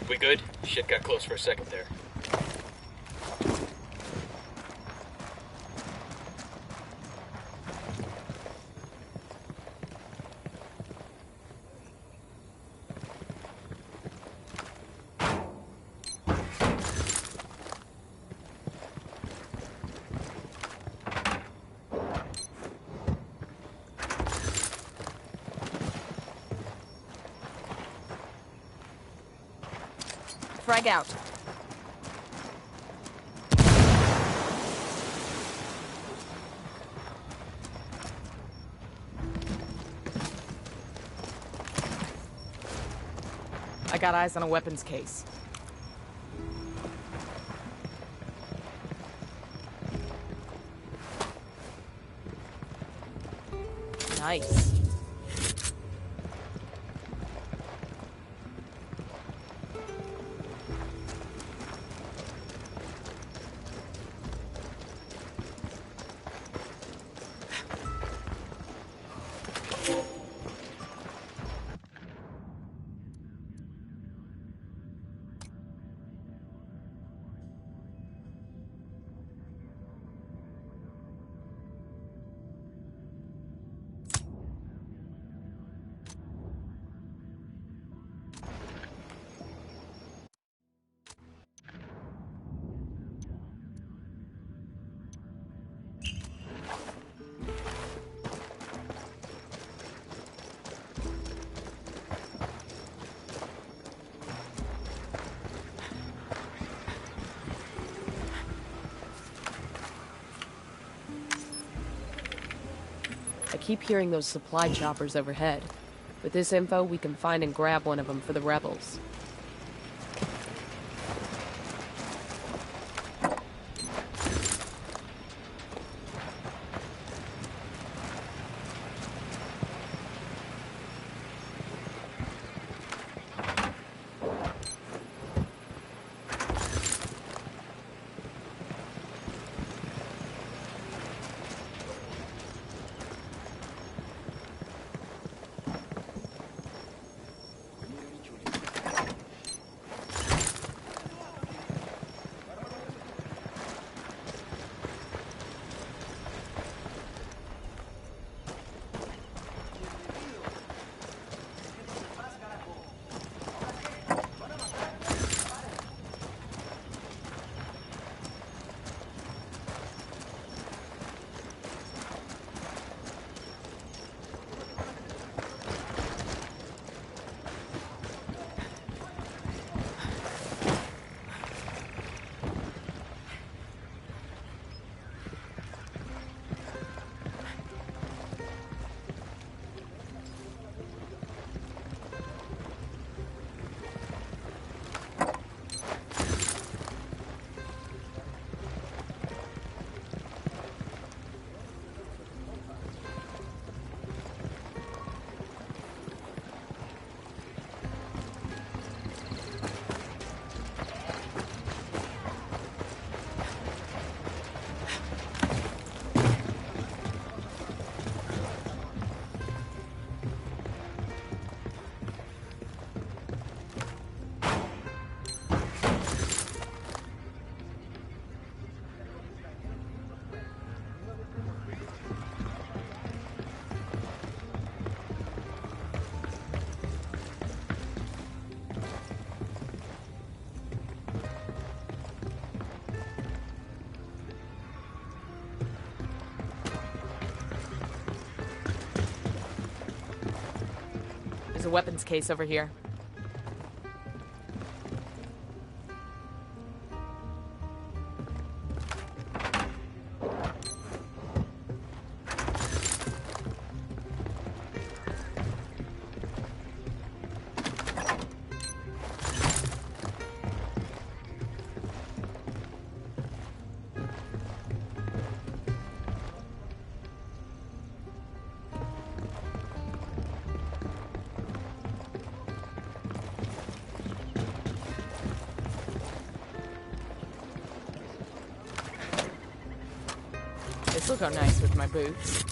We good? Shit got close for a second there. Frag out. I got eyes on a weapons case. Nice. I keep hearing those supply choppers overhead. With this info, we can find and grab one of them for the rebels. weapons case over here. This will go nice with my boots.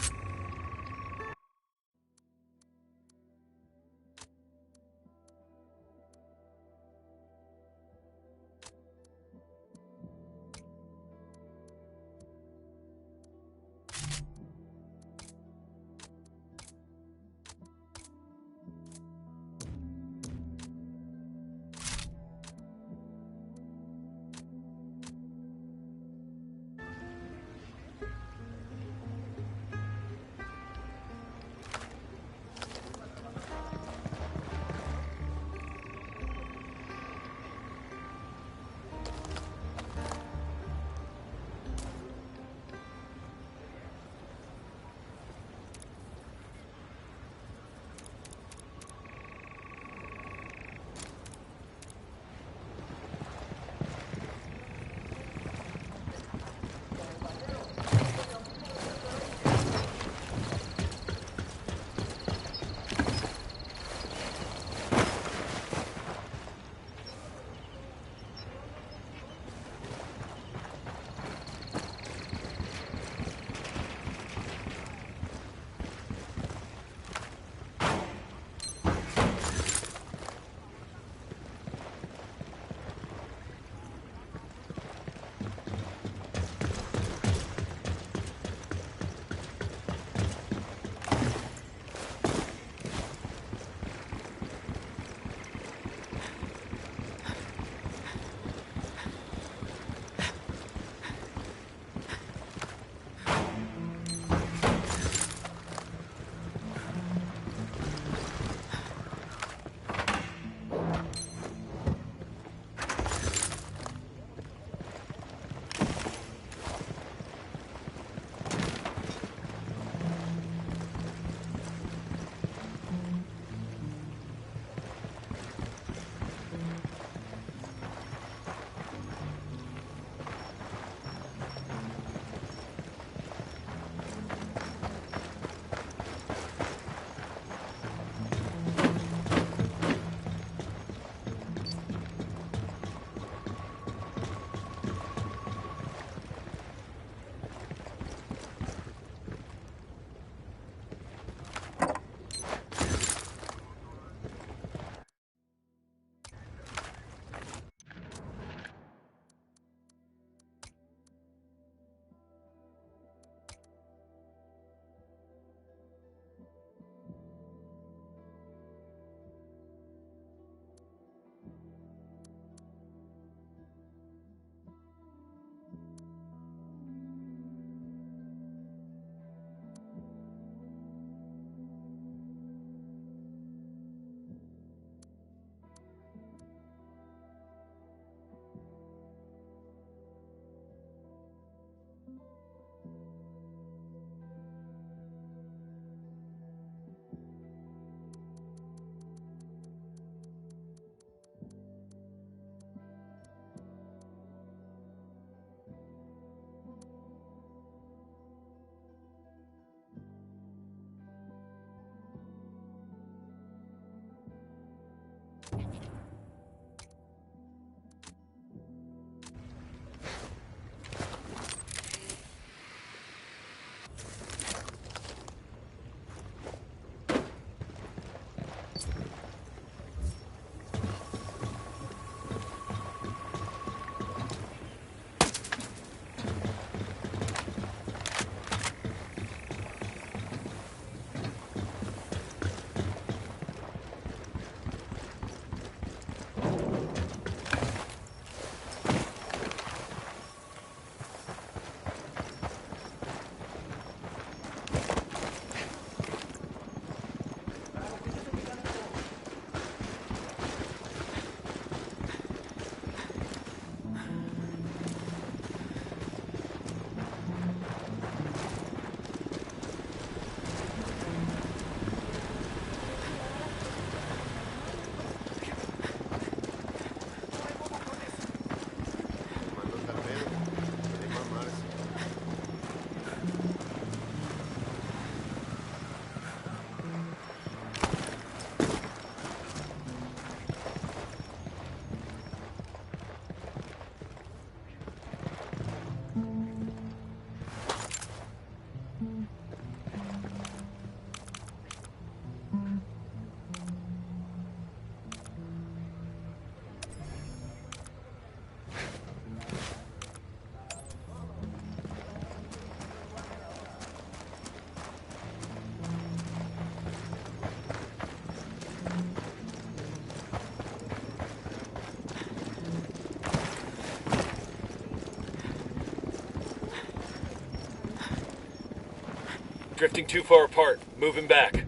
Drifting too far apart. Moving back.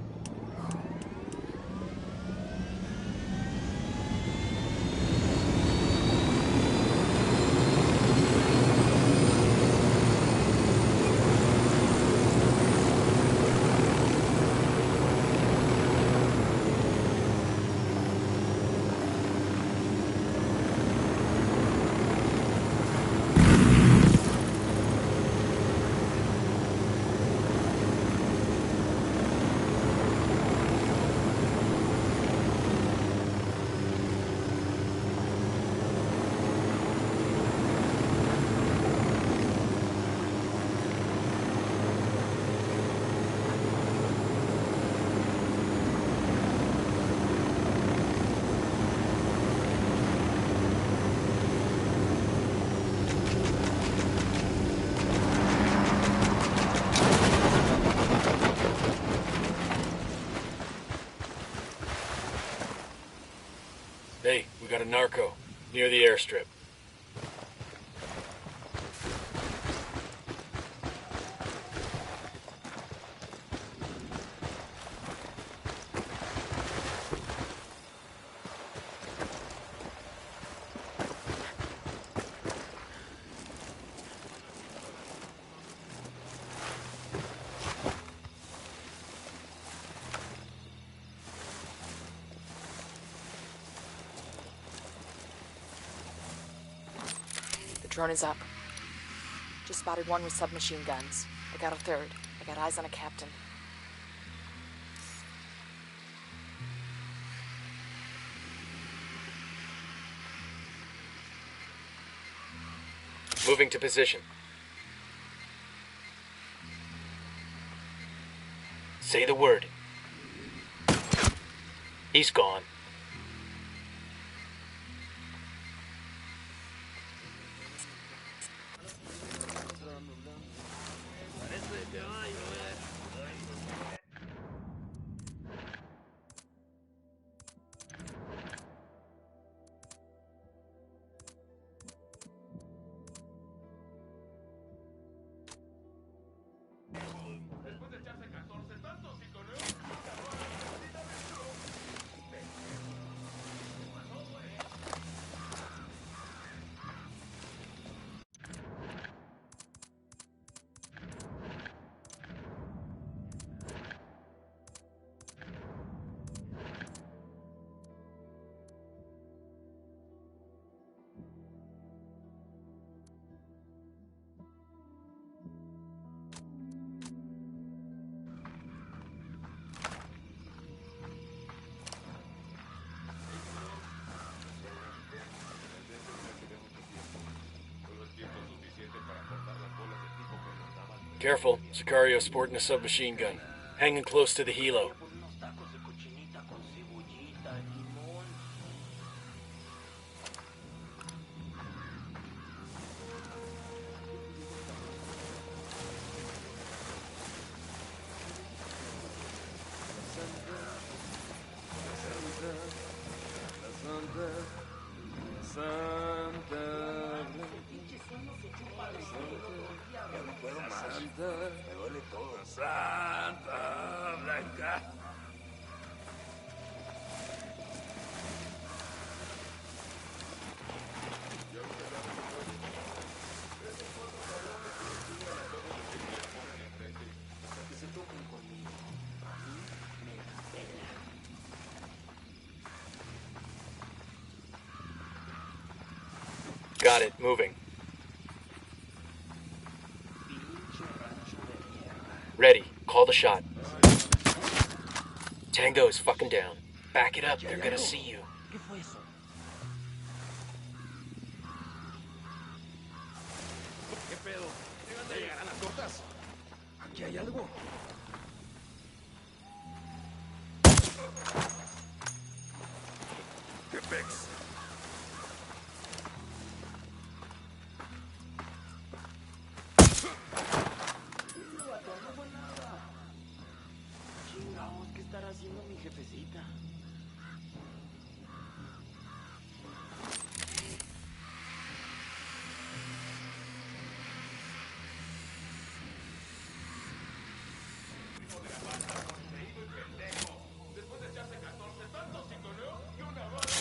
Hey, we got a narco near the airstrip. Drone is up. Just spotted one with submachine guns. I got a third. I got eyes on a captain. Moving to position. Say the word. He's gone. Careful, Sicario's sporting a submachine gun. Hanging close to the helo. Got it, moving. Ready, call the shot. Tango is fucking down. Back it up, they're gonna see you. ¿Qué pedo? ¿Ya llegarán las tortas? Aquí hay algo. ¿Qué pex? Chingados, ¿qué estará haciendo mi jefecita?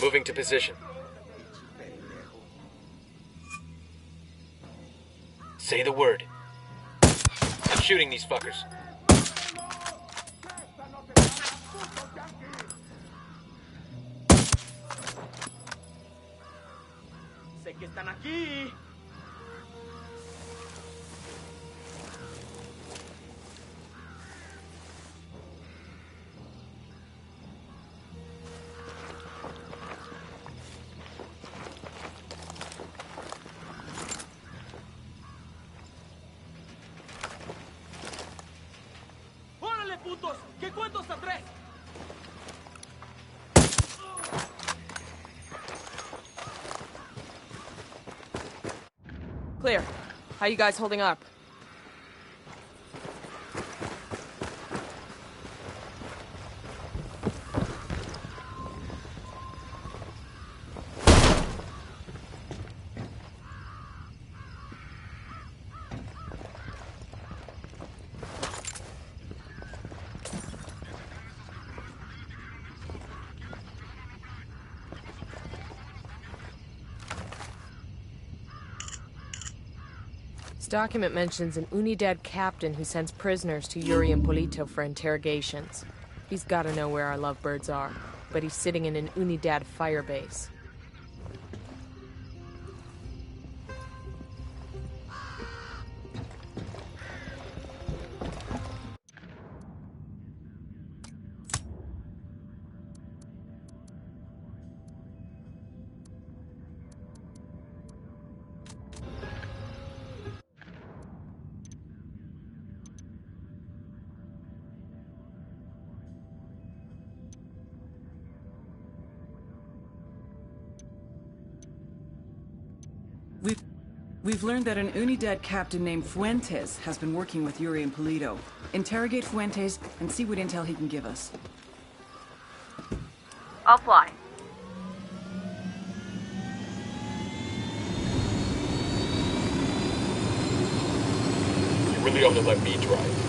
Moving to position. Say the word. I'm shooting these fuckers. Sé que están aquí. ¡Órale, putos! ¡Que cuento hasta 3! Clear. How you guys holding up? This document mentions an Unidad captain who sends prisoners to Yuri and Polito for interrogations. He's gotta know where our lovebirds are, but he's sitting in an Unidad firebase. We've learned that an Unidad captain named Fuentes has been working with Yuri and Polito. Interrogate Fuentes and see what intel he can give us. I'll fly. You really ought to let me drive.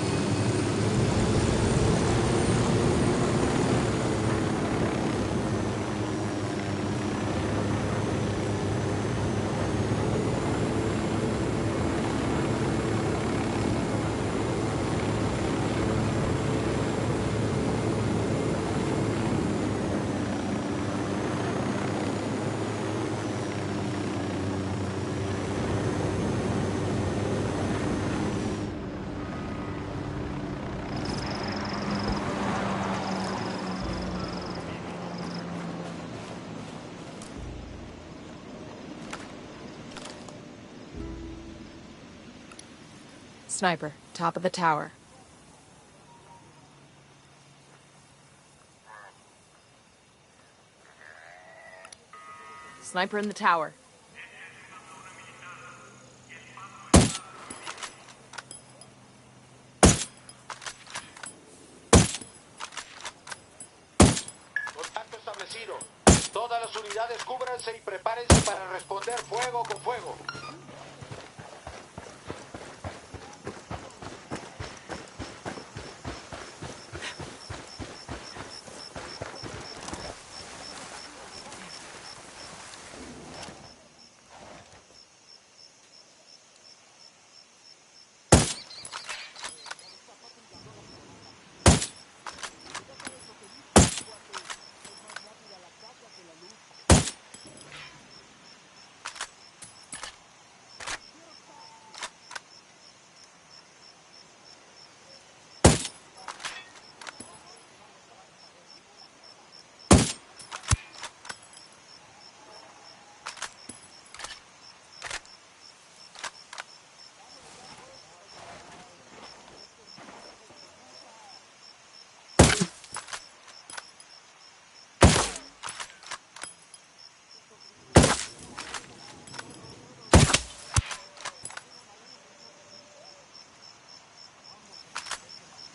Sniper, top of the tower. Sniper in the tower. Contacto establecido. Todas las unidades cúbranse y prepárense para responder fuego con fuego.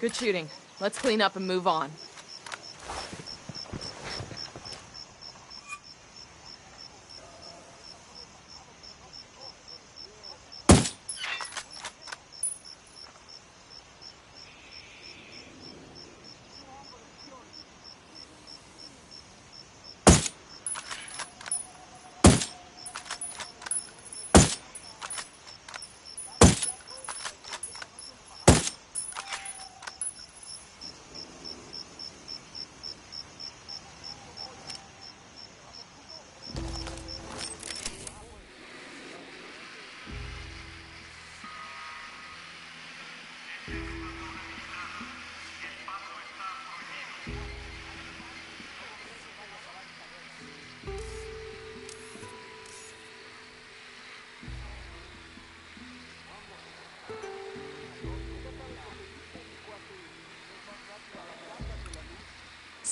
Good shooting. Let's clean up and move on.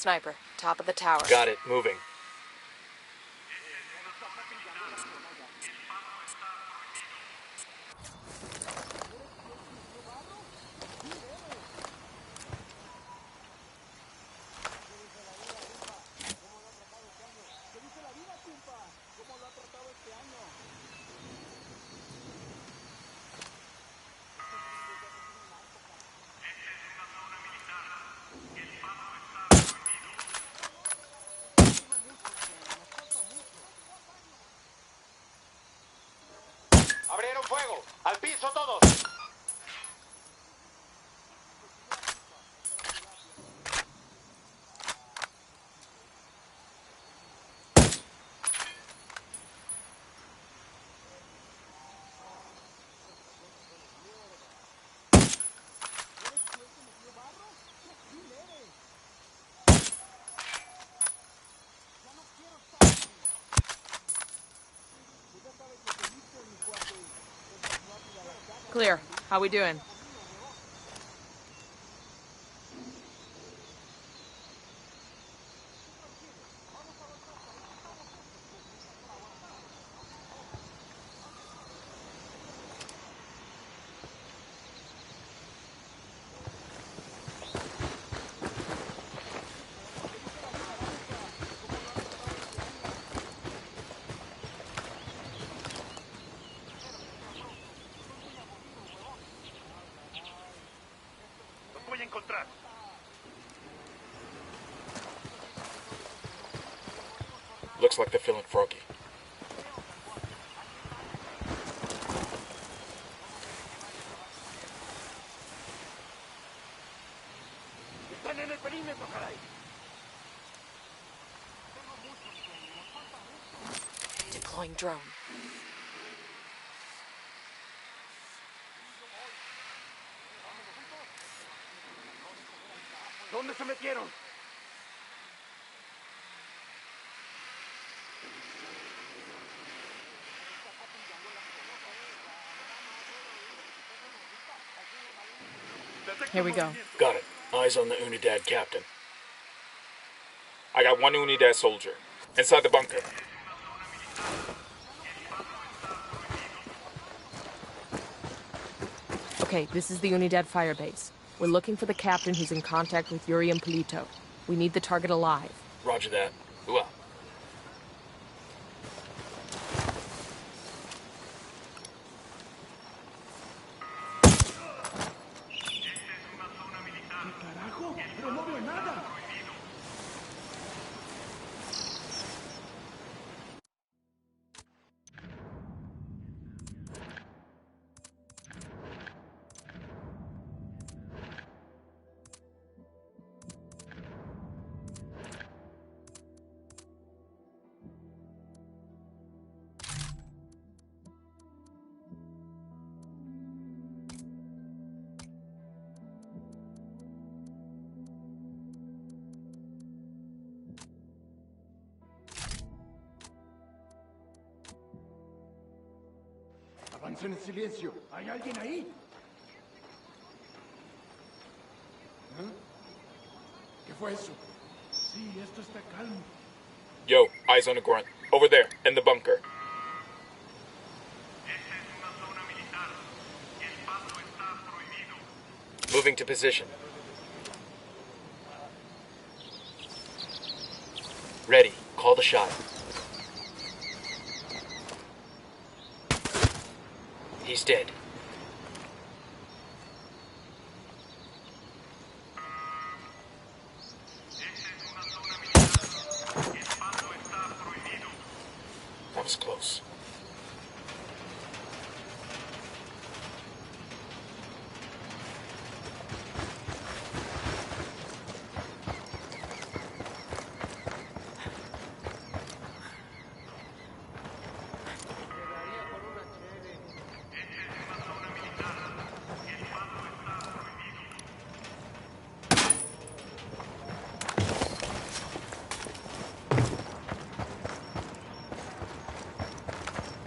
sniper, top of the tower. Got it. Moving. ¡Abrieron fuego! ¡Al piso todos! Clear. How we doing? Voy a encontrar. Looks like they're feeling froggy. Están en el perímetro, caray. Deploying drone. ¿Dónde se metieron? Here we go. Got it. Eyes on the Unidad captain. I got one Unidad soldier. Inside the bunker. Okay, this is the Unidad firebase. We're looking for the captain who's in contact with Yuri and Polito. We need the target alive. Roger that. Ooh, ¡Carajo! ¡Pero no veo nada! Avancen en silencio. ¿Hay alguien ahí? ¿Eh? ¿Qué fue eso? Sí, esto está calmo. yo, eyes on the grunt. Over there, in the bunker. Moving to position. Ready. Call the shot. He's dead. That was close.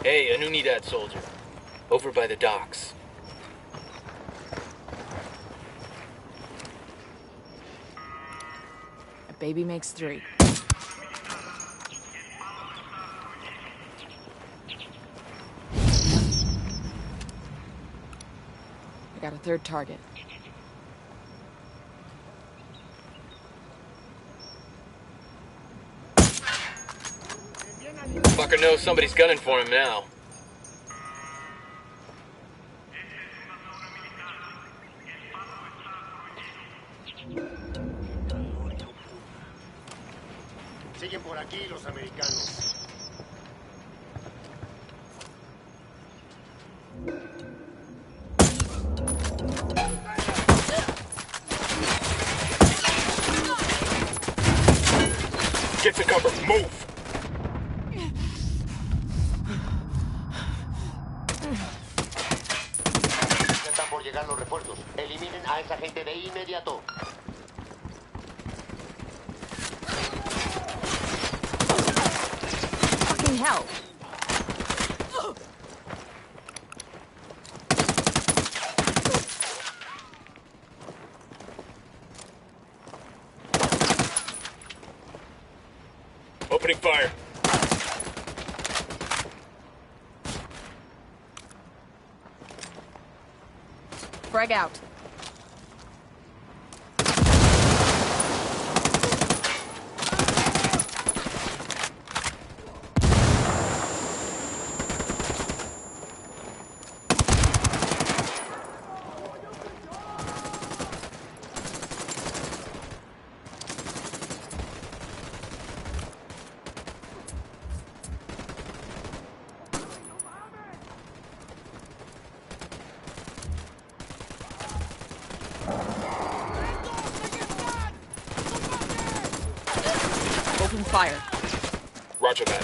Hey, an Unidad soldier. Over by the docks. Baby makes 3. I got a 3rd target. Fucker knows somebody's gunning for him now. Siguen por aquí los americanos. Get to cover. Move. Ya están por llegar los refuerzos. Eliminen a esa gente de inmediato. Fucking hell. Opening fire. Frag out. Open fire. Roger that.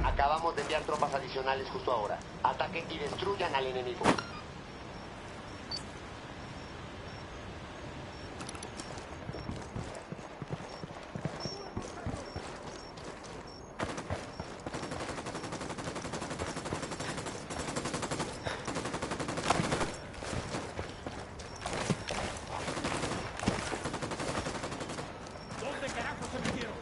Acabamos de enviar tropas adicionales justo ahora. Ataquen y destruyan al enemigo. ¿Dónde carajo se metieron?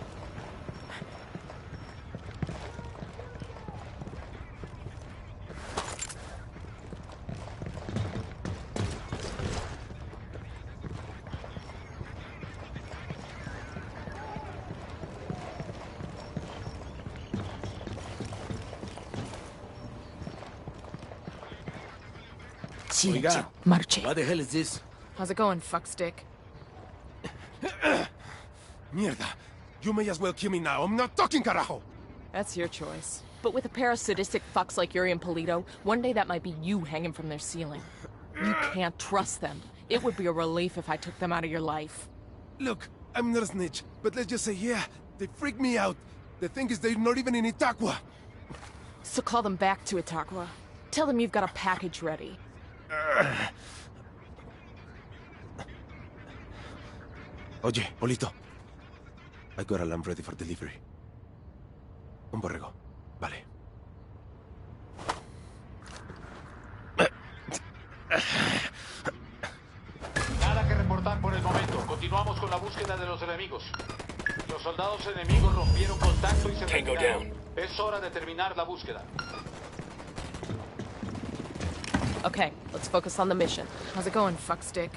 Silencio. Marche. What the hell is this? How's it going, fuckstick? Mierda. You may as well kill me now. I'm not talking, carajo! That's your choice. But with a pair of sadistic fucks like Yuri and Polito, one day that might be you hanging from their ceiling. You can't trust them. It would be a relief if I took them out of your life. Look, I'm not a snitch, but let's just say, yeah, they freak me out. The thing is, they're not even in Itaqua. So call them back to Itaqua. Tell them you've got a package ready. Oye, Polito. I got a lamb ready for delivery. Un borrego. Vale. Nada que reportar por el momento. Continuamos con la búsqueda de los enemigos. Los soldados enemigos rompieron contacto y se Tango retiraron. down. Es hora de terminar la búsqueda. Okay, let's focus on the mission. How's it going, fuckstick?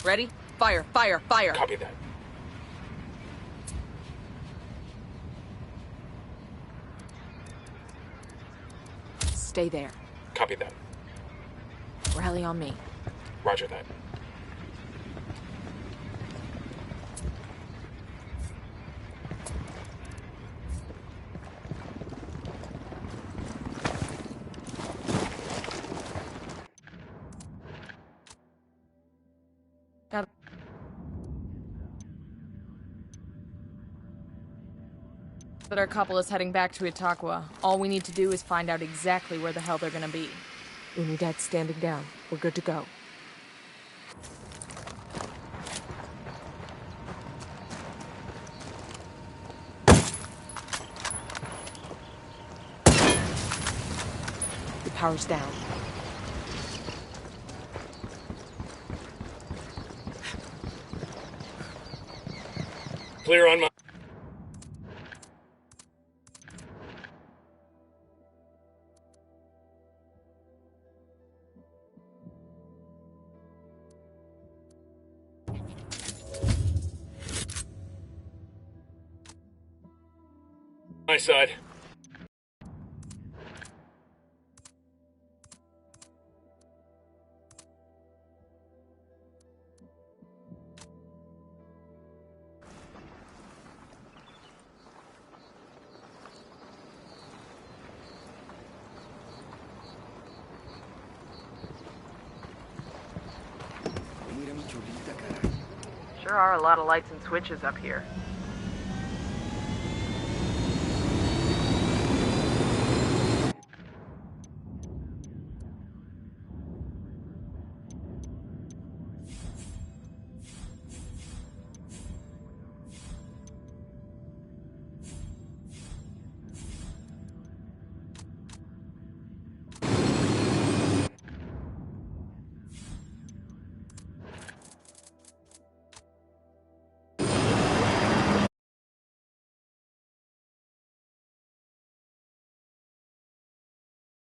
Ready? Fire, fire, fire! Copy that. Stay there. Copy that. Rally on me. Roger that. but our couple is heading back to Itaqua. All we need to do is find out exactly where the hell they're gonna be. Unidad's standing down. We're good to go. The power's down. Clear on my... my side. Sure are a lot of lights and switches up here.